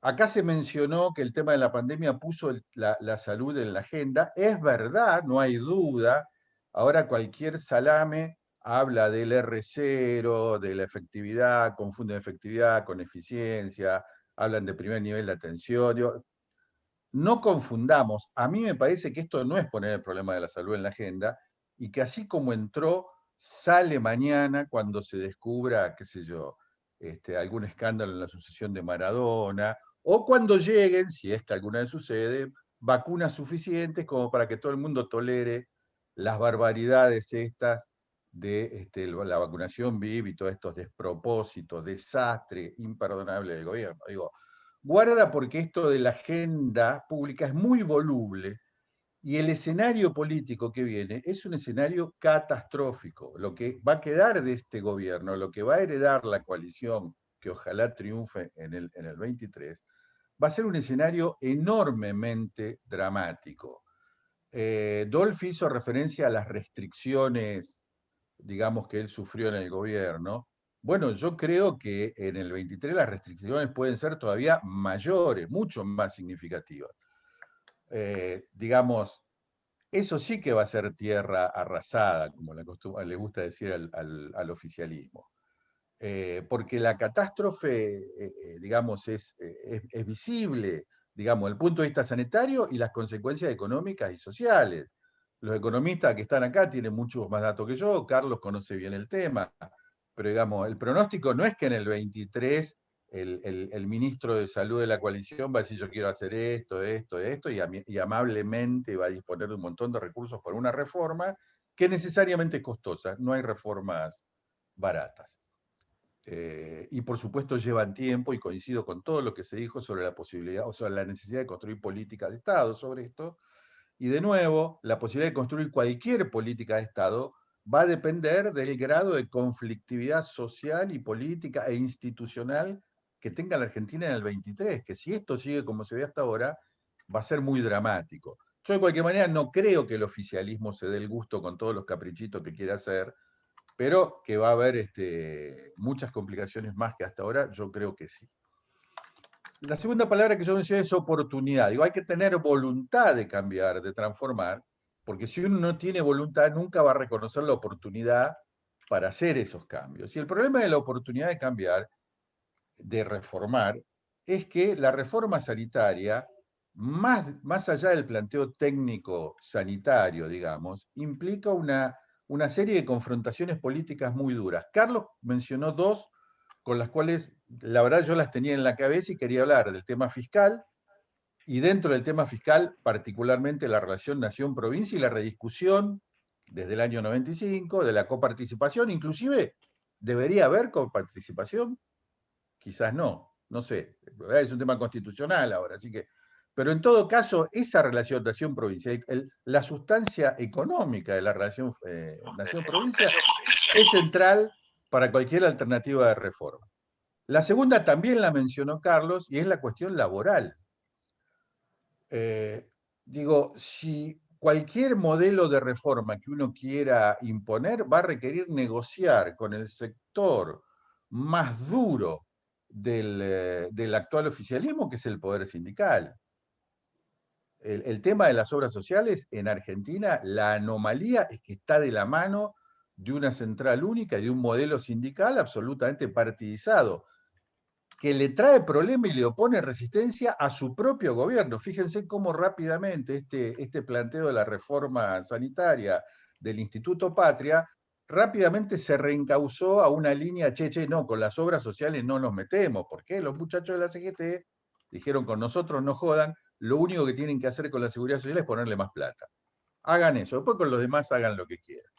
Acá se mencionó que el tema de la pandemia puso la salud en la agenda. Es verdad, no hay duda. Ahora cualquier salame habla del R0, de la efectividad, confunden efectividad con eficiencia, hablan de primer nivel de atención. No confundamos, a mí me parece que esto no es poner el problema de la salud en la agenda y que así como entró, sale mañana cuando se descubra, qué sé yo, algún escándalo en la sucesión de Maradona, o cuando lleguen, si es que alguna vez sucede, vacunas suficientes como para que todo el mundo tolere las barbaridades estas de la vacunación VIP y todos estos despropósitos, desastre imperdonable del gobierno. Digo, guarda porque esto de la agenda pública es muy voluble y el escenario político que viene es un escenario catastrófico. Lo que va a quedar de este gobierno, lo que va a heredar la coalición, que ojalá triunfe en el 23, va a ser un escenario enormemente dramático. Dolphy hizo referencia a las restricciones, digamos, que él sufrió en el gobierno. Bueno, yo creo que en el 23 las restricciones pueden ser todavía mayores, mucho más significativas. Digamos, eso sí que va a ser tierra arrasada, como le gusta decir al oficialismo. Porque la catástrofe, digamos, es visible, digamos, desde el punto de vista sanitario y las consecuencias económicas y sociales. Los economistas que están acá tienen muchos más datos que yo, Carlos conoce bien el tema, pero digamos, el pronóstico no es que en el 23 el ministro de Salud de la coalición va a decir yo quiero hacer esto, y amablemente va a disponer de un montón de recursos para una reforma que necesariamente es costosa, no hay reformas baratas. Y por supuesto llevan tiempo, y coincido con todo lo que se dijo sobre la posibilidad, o sobre la necesidad de construir políticas de Estado sobre esto. Y de nuevo, la posibilidad de construir cualquier política de Estado va a depender del grado de conflictividad social y política e institucional que tenga la Argentina en el 23, que si esto sigue como se ve hasta ahora, va a ser muy dramático. Yo de cualquier manera no creo que el oficialismo se dé el gusto con todos los caprichitos que quiera hacer, pero que va a haber muchas complicaciones más que hasta ahora, yo creo que sí. La segunda palabra que yo mencioné es oportunidad. Digo, hay que tener voluntad de cambiar, de transformar, porque si uno no tiene voluntad, nunca va a reconocer la oportunidad para hacer esos cambios. Y el problema de la oportunidad de cambiar, de reformar, es que la reforma sanitaria, más allá del planteo técnico sanitario, digamos, implica una serie de confrontaciones políticas muy duras. Carlos mencionó dos con las cuales la verdad yo las tenía en la cabeza y quería hablar del tema fiscal, y dentro del tema fiscal particularmente la relación nación-provincia y la rediscusión desde el año 95 de la coparticipación. Inclusive debería haber coparticipación, quizás no sé, es un tema constitucional ahora, así que, pero en todo caso esa relación nación-provincia, la sustancia económica de la relación nación-provincia es central para cualquier alternativa de reforma. La segunda también la mencionó Carlos y es la cuestión laboral. Digo, si cualquier modelo de reforma que uno quiera imponer va a requerir negociar con el sector más duro del actual oficialismo, que es el poder sindical. El tema de las obras sociales en Argentina, la anomalía es que está de la mano de una central única y de un modelo sindical absolutamente partidizado, que le trae problema y le opone resistencia a su propio gobierno. Fíjense cómo rápidamente este planteo de la reforma sanitaria del Instituto Patria rápidamente se reencauzó a una línea, no, con las obras sociales no nos metemos. ¿Por qué? Los muchachos de la CGT dijeron con nosotros no jodan, lo único que tienen que hacer con la seguridad social es ponerle más plata. Hagan eso, después con los demás hagan lo que quieran.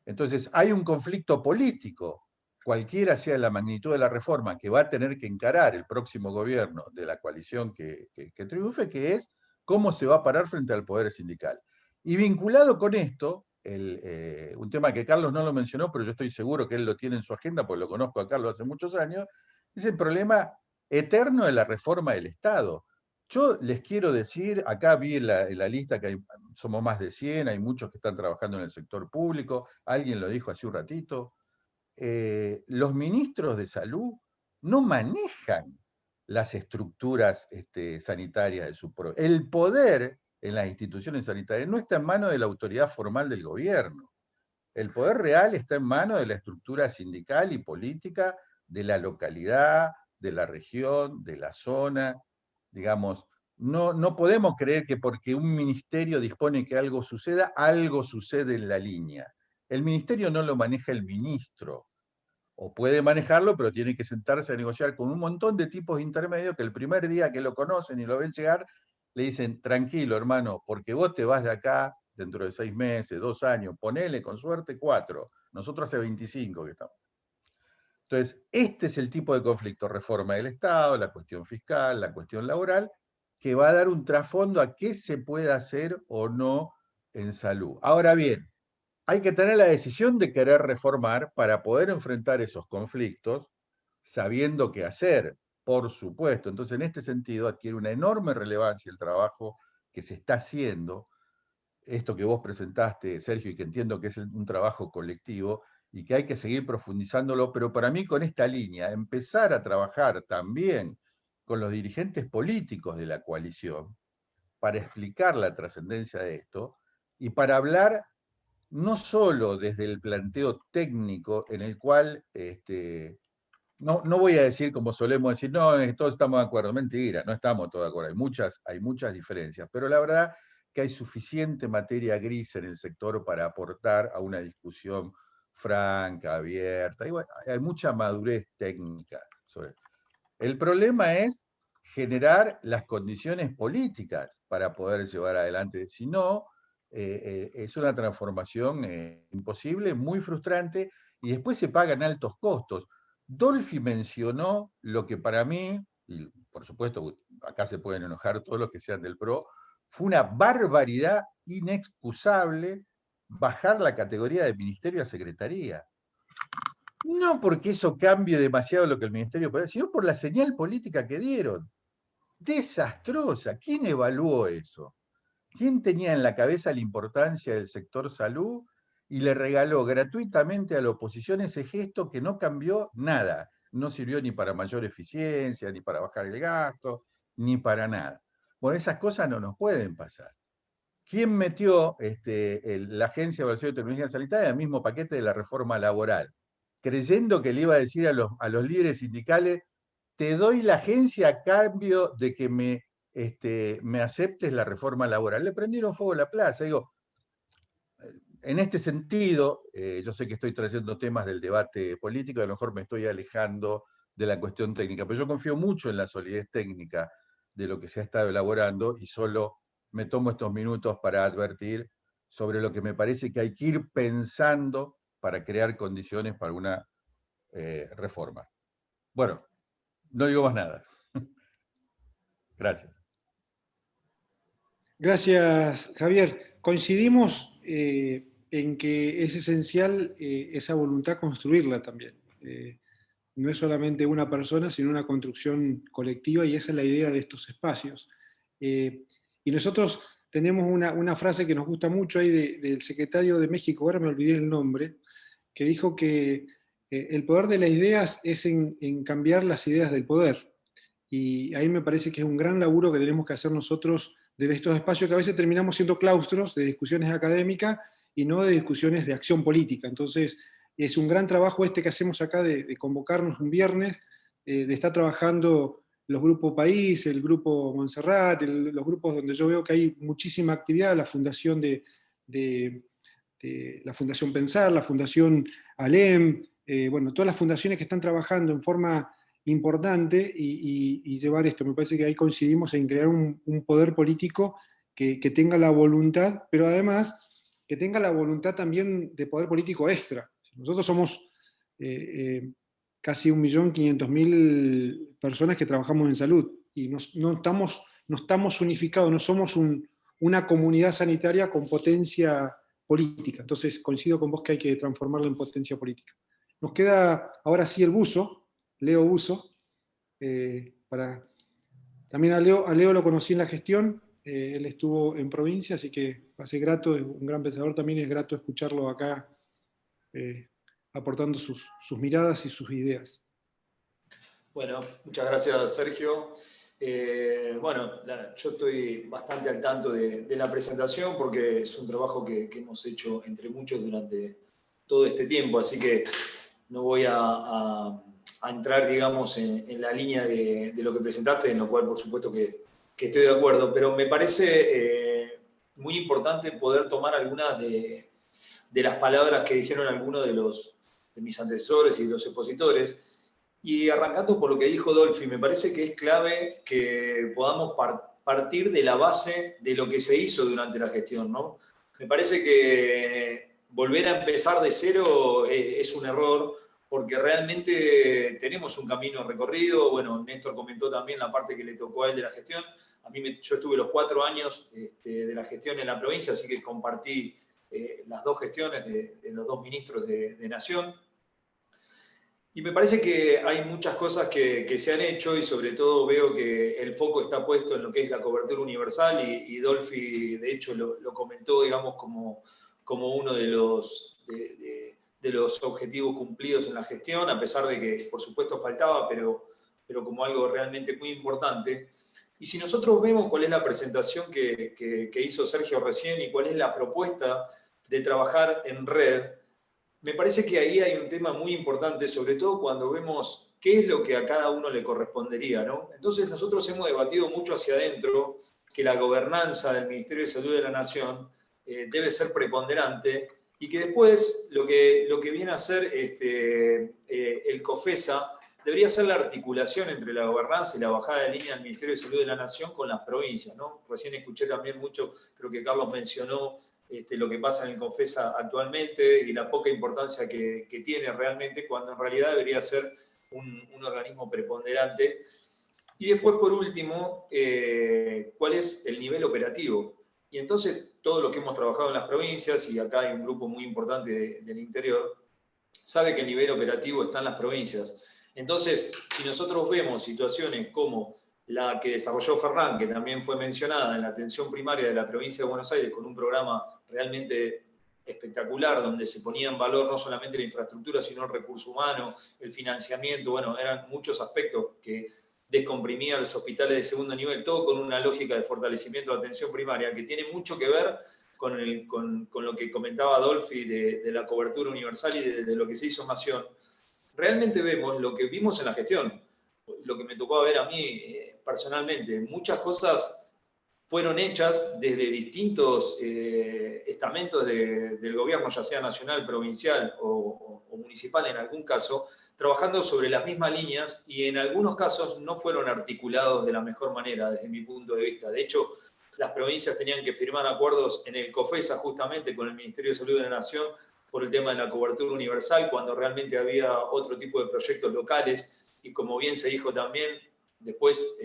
Entonces hay un conflicto político, cualquiera sea la magnitud de la reforma que va a tener que encarar el próximo gobierno de la coalición que triunfe, que es cómo se va a parar frente al poder sindical. Y vinculado con esto, un tema que Carlos no lo mencionó, pero yo estoy seguro que él lo tiene en su agenda, porque lo conozco a Carlos hace muchos años, es el problema eterno de la reforma del Estado. Yo les quiero decir, acá vi en la lista que somos más de 100, hay muchos que están trabajando en el sector público, alguien lo dijo hace un ratito, los ministros de salud no manejan las estructuras sanitarias de su pueblo. El poder en las instituciones sanitarias no está en manos de la autoridad formal del gobierno. El poder real está en manos de la estructura sindical y política de la localidad, de la región, de la zona. Digamos, no podemos creer que porque un ministerio dispone que algo suceda en la línea. El ministerio no lo maneja el ministro, o puede manejarlo, pero tiene que sentarse a negociar con un montón de tipos intermedios que el primer día que lo conocen y lo ven llegar, le dicen, tranquilo hermano, porque vos te vas de acá dentro de 6 meses, 2 años, ponele con suerte 4, nosotros hace 25 que estamos. Entonces, este es el tipo de conflicto, reforma del Estado, la cuestión fiscal, la cuestión laboral, que va a dar un trasfondo a qué se puede hacer o no en salud. Ahora bien, hay que tener la decisión de querer reformar para poder enfrentar esos conflictos, sabiendo qué hacer, por supuesto. Entonces, en este sentido, adquiere una enorme relevancia el trabajo que se está haciendo, esto que vos presentaste, Sergio, y que entiendo que es un trabajo colectivo, y que hay que seguir profundizándolo, pero para mí con esta línea, empezar a trabajar también con los dirigentes políticos de la coalición, para explicar la trascendencia de esto, y para hablar no solo desde el planteo técnico en el cual, no voy a decir como solemos decir, no, todos estamos de acuerdo, mentira, no estamos todos de acuerdo, hay muchas diferencias, pero la verdad que hay suficiente materia gris en el sector para aportar a una discusión franca, abierta, hay mucha madurez técnica sobre esto. El problema es generar las condiciones políticas para poder llevar adelante, si no, es una transformación imposible, muy frustrante, y después se pagan altos costos. Dolfi mencionó lo que para mí, y por supuesto acá se pueden enojar todos los que sean del PRO, fue una barbaridad inexcusable bajar la categoría de ministerio a secretaría. No porque eso cambie demasiado lo que el ministerio puede, sino por la señal política que dieron. Desastrosa. ¿Quién evaluó eso? ¿Quién tenía en la cabeza la importancia del sector salud y le regaló gratuitamente a la oposición ese gesto que no cambió nada? No sirvió ni para mayor eficiencia, ni para bajar el gasto, ni para nada. Bueno, esas cosas no nos pueden pasar. ¿Quién metió la Agencia de Evaluación de Tecnología Sanitaria en el mismo paquete de la reforma laboral? Creyendo que le iba a decir a los líderes sindicales, te doy la agencia a cambio de que me aceptes la reforma laboral. Le prendieron fuego a la plaza. Digo, en este sentido, yo sé que estoy trayendo temas del debate político, a lo mejor me estoy alejando de la cuestión técnica, pero yo confío mucho en la solidez técnica de lo que se ha estado elaborando y solo me tomo estos minutos para advertir sobre lo que me parece que hay que ir pensando para crear condiciones para una reforma. Bueno, no digo más nada. Gracias. Gracias, Javier. Coincidimos en que es esencial esa voluntad construirla también. No es solamente una persona, sino una construcción colectiva, y esa es la idea de estos espacios. Y nosotros tenemos una frase que nos gusta mucho ahí del secretario de México, ahora me olvidé el nombre, que dijo que el poder de las ideas es en cambiar las ideas del poder. Y ahí me parece que es un gran laburo que tenemos que hacer nosotros de estos espacios que a veces terminamos siendo claustros de discusiones académicas y no de discusiones de acción política. Entonces, es un gran trabajo este que hacemos acá de convocarnos un viernes, de estar trabajando los grupos País, el grupo Montserrat, los grupos donde yo veo que hay muchísima actividad, la fundación la Fundación Pensar, la Fundación ALEM, bueno, todas las fundaciones que están trabajando en forma importante y llevar esto. Me parece que ahí coincidimos en crear un poder político que tenga la voluntad, pero además que tenga la voluntad también de poder político extra. Nosotros somos casi 1.500.000 personas que trabajamos en salud y no estamos unificados, no somos una comunidad sanitaria con potencia política. Entonces coincido con vos que hay que transformarla en potencia política. Nos queda ahora sí el buzo, Leo Buzo, También a Leo lo conocí en la gestión, él estuvo en provincia, así que va a ser grato, es un gran pensador, también es grato escucharlo acá aportando sus miradas y sus ideas. Bueno, muchas gracias, Sergio. Bueno, yo estoy bastante al tanto de la presentación porque es un trabajo que hemos hecho entre muchos durante todo este tiempo, así que no voy a entrar, digamos, en la línea de lo que presentaste, en lo cual, por supuesto, que estoy de acuerdo, pero me parece muy importante poder tomar algunas de las palabras que dijeron algunos de mis antecesores y de los expositores. Y arrancando por lo que dijo Dolphy, me parece que es clave que podamos partir de la base de lo que se hizo durante la gestión, ¿no? Me parece que volver a empezar de cero es un error, porque realmente tenemos un camino recorrido. Bueno, Néstor comentó también la parte que le tocó a él de la gestión. Yo estuve los 4 años de la gestión en la provincia, así que compartí las 2 gestiones de los 2 ministros de Nación. Y me parece que hay muchas cosas que se han hecho y sobre todo veo que el foco está puesto en lo que es la cobertura universal y Dolphy de hecho lo comentó, digamos, como uno de los objetivos cumplidos en la gestión, a pesar de que por supuesto faltaba, pero como algo realmente muy importante. Y si nosotros vemos cuál es la presentación que hizo Sergio recién y cuál es la propuesta de trabajar en red, me parece que ahí hay un tema muy importante, sobre todo cuando vemos qué es lo que a cada uno le correspondería, ¿no? Entonces nosotros hemos debatido mucho hacia adentro que la gobernanza del Ministerio de Salud de la Nación debe ser preponderante y que después lo que viene a ser el COFESA debería ser la articulación entre la gobernanza y la bajada de línea del Ministerio de Salud de la Nación con las provincias, ¿no? Recién escuché también mucho, creo que Carlos mencionó lo que pasa en el COFESA actualmente y la poca importancia que tiene realmente, cuando en realidad debería ser un organismo preponderante. Y después, por último, ¿cuál es el nivel operativo? Y entonces, todo lo que hemos trabajado en las provincias, y acá hay un grupo muy importante del interior, sabe que el nivel operativo está en las provincias. Entonces, si nosotros vemos situaciones como la que desarrolló Ferran, que también fue mencionada en la atención primaria de la provincia de Buenos Aires, con un programa realmente espectacular, donde se ponía en valor no solamente la infraestructura, sino el recurso humano, el financiamiento, bueno, eran muchos aspectos que descomprimían los hospitales de segundo nivel, todo con una lógica de fortalecimiento de atención primaria, que tiene mucho que ver con lo que comentaba Dolphy de la cobertura universal y de lo que se hizo en Nación. Realmente vemos lo que vimos en la gestión, lo que me tocó ver a mí personalmente. Muchas cosas fueron hechas desde distintos estamentos del gobierno, ya sea nacional, provincial o municipal en algún caso, trabajando sobre las mismas líneas y en algunos casos no fueron articulados de la mejor manera desde mi punto de vista. De hecho, las provincias tenían que firmar acuerdos en el COFESA justamente con el Ministerio de Salud de la Nación por el tema de la cobertura universal, cuando realmente había otro tipo de proyectos locales y como bien se dijo también, después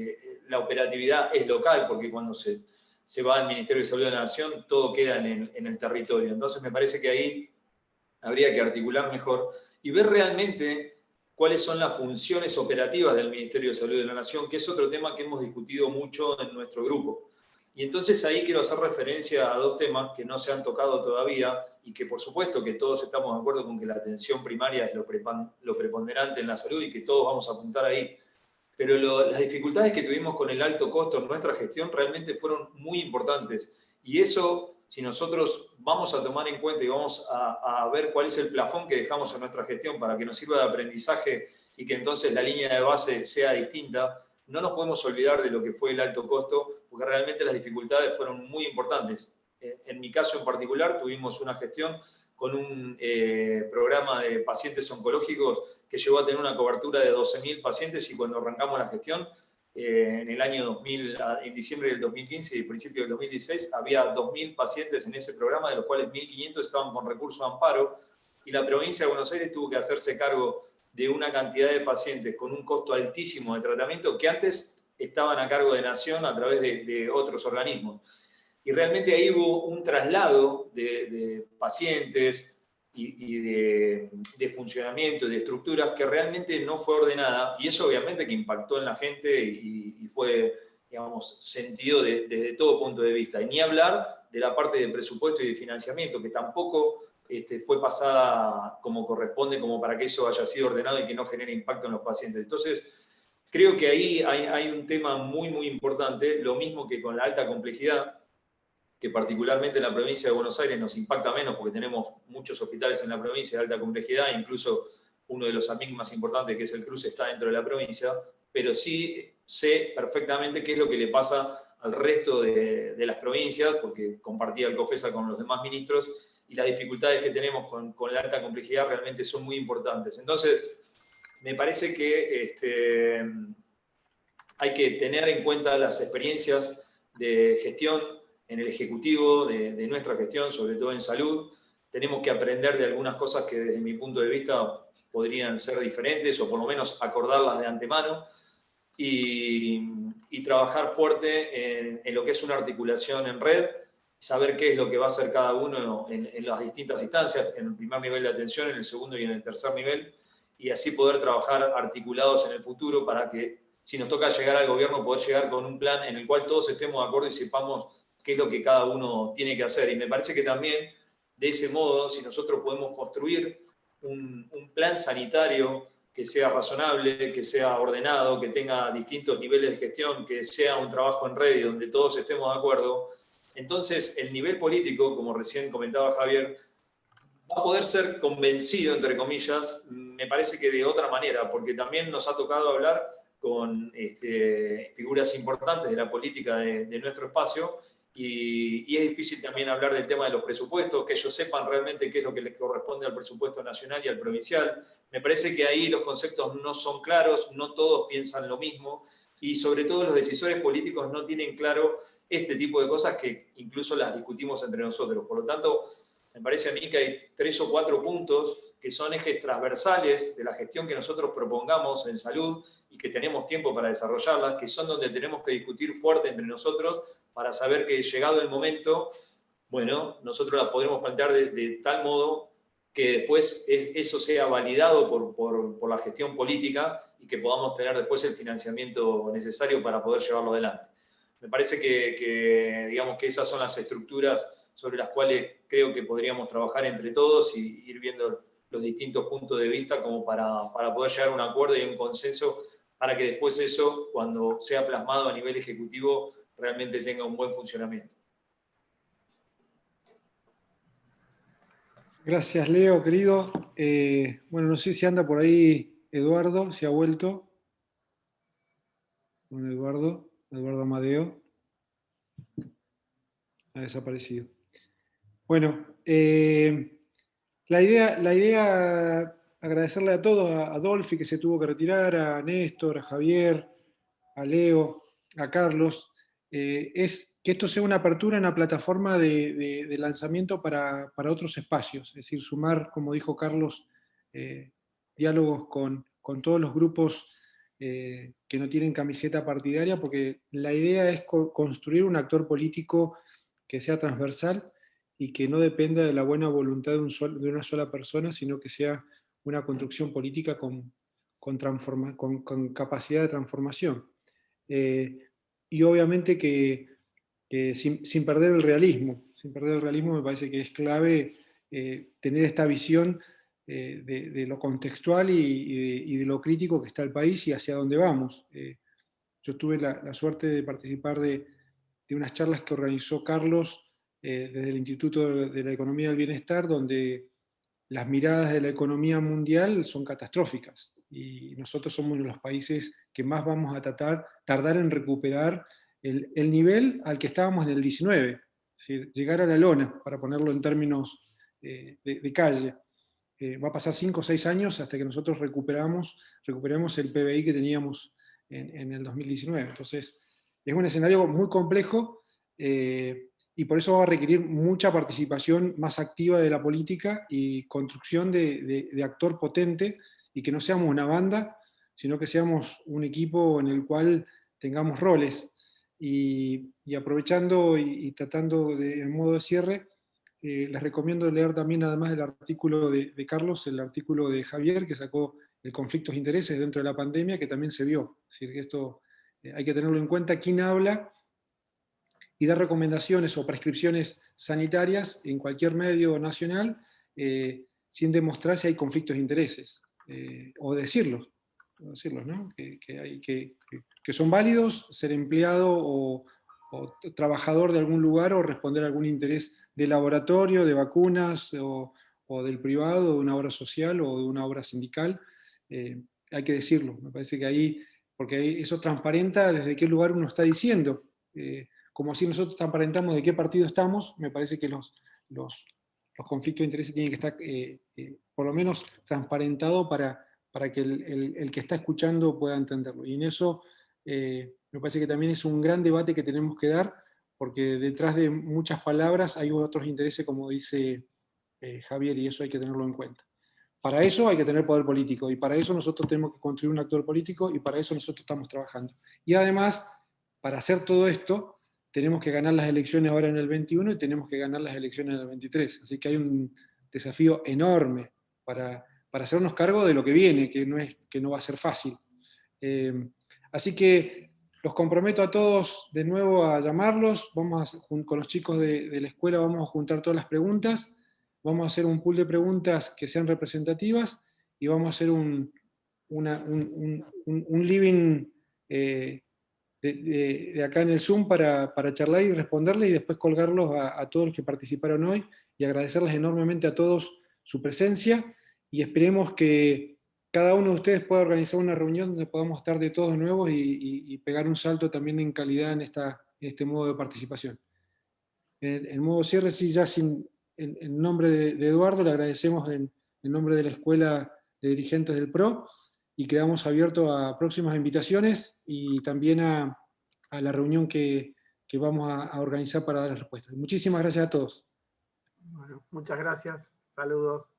la operatividad es local porque cuando se va al Ministerio de Salud de la Nación todo queda en el territorio. Entonces me parece que ahí habría que articular mejor y ver realmente cuáles son las funciones operativas del Ministerio de Salud de la Nación, que es otro tema que hemos discutido mucho en nuestro grupo. Y entonces ahí quiero hacer referencia a 2 temas que no se han tocado todavía y que por supuesto que todos estamos de acuerdo con que la atención primaria es lo preponderante en la salud y que todos vamos a apuntar ahí. Pero las dificultades que tuvimos con el alto costo en nuestra gestión realmente fueron muy importantes. Y eso, si nosotros vamos a tomar en cuenta y vamos a ver cuál es el plafón que dejamos en nuestra gestión para que nos sirva de aprendizaje y que entonces la línea de base sea distinta, no nos podemos olvidar de lo que fue el alto costo, porque realmente las dificultades fueron muy importantes. En mi caso en particular, tuvimos una gestión con un programa de pacientes oncológicos que llegó a tener una cobertura de 12.000 pacientes y cuando arrancamos la gestión, en el año 2000, en diciembre del 2015 y principio del 2016, había 2.000 pacientes en ese programa, de los cuales 1.500 estaban con recurso de amparo, y la provincia de Buenos Aires tuvo que hacerse cargo de una cantidad de pacientes con un costo altísimo de tratamiento que antes estaban a cargo de Nación a través de otros organismos. Y realmente ahí hubo un traslado de pacientes y de funcionamiento, de estructuras, que realmente no fue ordenada, y eso obviamente que impactó en la gente y fue, digamos, sentido desde todo punto de vista. Y ni hablar de la parte de presupuesto y de financiamiento, que tampoco fue pasada como corresponde, como para que eso haya sido ordenado y que no genere impacto en los pacientes. Entonces, creo que ahí hay un tema muy, muy importante, lo mismo que con la alta complejidad, que particularmente en la provincia de Buenos Aires nos impacta menos porque tenemos muchos hospitales en la provincia de alta complejidad, incluso uno de los AMIC más importantes, que es el Cruce, está dentro de la provincia, pero sí sé perfectamente qué es lo que le pasa al resto de las provincias, porque compartía el COFESA con los demás ministros, y las dificultades que tenemos con la alta complejidad realmente son muy importantes. Entonces, me parece que hay que tener en cuenta las experiencias de gestión en el Ejecutivo, de nuestra gestión, sobre todo en salud. Tenemos que aprender de algunas cosas que desde mi punto de vista podrían ser diferentes, o por lo menos acordarlas de antemano, y trabajar fuerte en lo que es una articulación en red, saber qué es lo que va a hacer cada uno en las distintas instancias, en el primer nivel de atención, en el segundo y en el tercer nivel, y así poder trabajar articulados en el futuro para que, si nos toca llegar al gobierno, poder llegar con un plan en el cual todos estemos de acuerdo y sepamos qué es lo que cada uno tiene que hacer. Y me parece que también, de ese modo, si nosotros podemos construir un plan sanitario que sea razonable, que sea ordenado, que tenga distintos niveles de gestión, que sea un trabajo en red y donde todos estemos de acuerdo, entonces el nivel político, como recién comentaba Javier, va a poder ser convencido, entre comillas, me parece que de otra manera, porque también nos ha tocado hablar con figuras importantes de la política de nuestro espacio, y es difícil también hablar del tema de los presupuestos, que ellos sepan realmente qué es lo que les corresponde al presupuesto nacional y al provincial. Me parece que ahí los conceptos no son claros, no todos piensan lo mismo, y sobre todo los decisores políticos no tienen claro este tipo de cosas que incluso las discutimos entre nosotros. Por lo tanto, me parece a mí que hay 3 o 4 puntos que son ejes transversales de la gestión que nosotros propongamos en salud y que tenemos tiempo para desarrollarlas, que son donde tenemos que discutir fuerte entre nosotros para saber que llegado el momento, bueno, nosotros las podremos plantear de tal modo que después eso sea validado por la gestión política y que podamos tener después el financiamiento necesario para poder llevarlo adelante. Me parece digamos que esas son las estructuras sobre las cuales creo que podríamos trabajar entre todos y ir viendo los distintos puntos de vista como para poder llegar a un acuerdo y un consenso para que después eso, cuando sea plasmado a nivel ejecutivo, realmente tenga un buen funcionamiento. Gracias, Leo, querido. Bueno, no sé si anda por ahí Eduardo, si ha vuelto. Bueno, Eduardo Amadeo. Ha desaparecido. Bueno, la idea, agradecerle a todos, a Dolphy, que se tuvo que retirar, a Néstor, a Javier, a Leo, a Carlos, es que esto sea una apertura, una plataforma de lanzamiento para otros espacios, es decir, sumar, como dijo Carlos, diálogos con todos los grupos que no tienen camiseta partidaria, porque la idea es construir un actor político que sea transversal y que no dependa de la buena voluntad de una sola persona, sino que sea una construcción política con capacidad de transformación. Y obviamente que sin perder el realismo. Sin perder el realismo me parece que es clave tener esta visión de lo contextual y de lo crítico que está el país y hacia dónde vamos. Yo tuve la suerte de participar de unas charlas que organizó Carlos desde el Instituto de la Economía del Bienestar, donde las miradas de la economía mundial son catastróficas y nosotros somos uno de los países que más vamos a tardar en recuperar el nivel al que estábamos en el 19, es decir, llegar a la lona, para ponerlo en términos de calle. Va a pasar 5 o 6 años hasta que nosotros recuperemos el PBI que teníamos en el 2019. Entonces, es un escenario muy complejo y por eso va a requerir mucha participación más activa de la política y construcción de actor potente, y que no seamos una banda, sino que seamos un equipo en el cual tengamos roles. Y aprovechando y tratando en modo de cierre, les recomiendo leer también, además del artículo de Carlos, el artículo de Javier, que sacó el conflictos de intereses dentro de la pandemia, que también se vio. Es decir, que esto hay que tenerlo en cuenta, quién habla y dar recomendaciones o prescripciones sanitarias en cualquier medio nacional, sin demostrar si hay conflictos de intereses, o decirlos, ¿no? Que son válidos ser empleado o trabajador de algún lugar o responder a algún interés de laboratorio, de vacunas, o del privado, de una obra social o de una obra sindical. Hay que decirlo, me parece que ahí, porque ahí eso transparenta desde qué lugar uno está diciendo. Como así nosotros transparentamos de qué partido estamos, me parece que los conflictos de interés tienen que estar por lo menos transparentados para que el que está escuchando pueda entenderlo. Y en eso me parece que también es un gran debate que tenemos que dar, porque detrás de muchas palabras hay otros intereses, como dice Javier, y eso hay que tenerlo en cuenta. Para eso hay que tener poder político, y para eso nosotros tenemos que construir un actor político, y para eso nosotros estamos trabajando. Y además, para hacer todo esto, tenemos que ganar las elecciones ahora en el 21 y tenemos que ganar las elecciones en el 23. Así que hay un desafío enorme para hacernos cargo de lo que viene, que no va a ser fácil. Así que los comprometo a todos de nuevo a llamarlos. Con los chicos de la escuela vamos a juntar todas las preguntas. Vamos a hacer un pool de preguntas que sean representativas y vamos a hacer un living de acá en el Zoom para charlar y responderles, y después colgarlos a todos los que participaron hoy, y agradecerles enormemente a todos su presencia, y esperemos que cada uno de ustedes pueda organizar una reunión donde podamos estar de todos nuevos y pegar un salto también en calidad en este modo de participación. En modo cierre, sí, ya en nombre de Eduardo, le agradecemos en nombre de la Escuela de Dirigentes del PRO, y quedamos abiertos a próximas invitaciones y también a la reunión que vamos a organizar para dar las respuestas. Muchísimas gracias a todos. Bueno, muchas gracias. Saludos.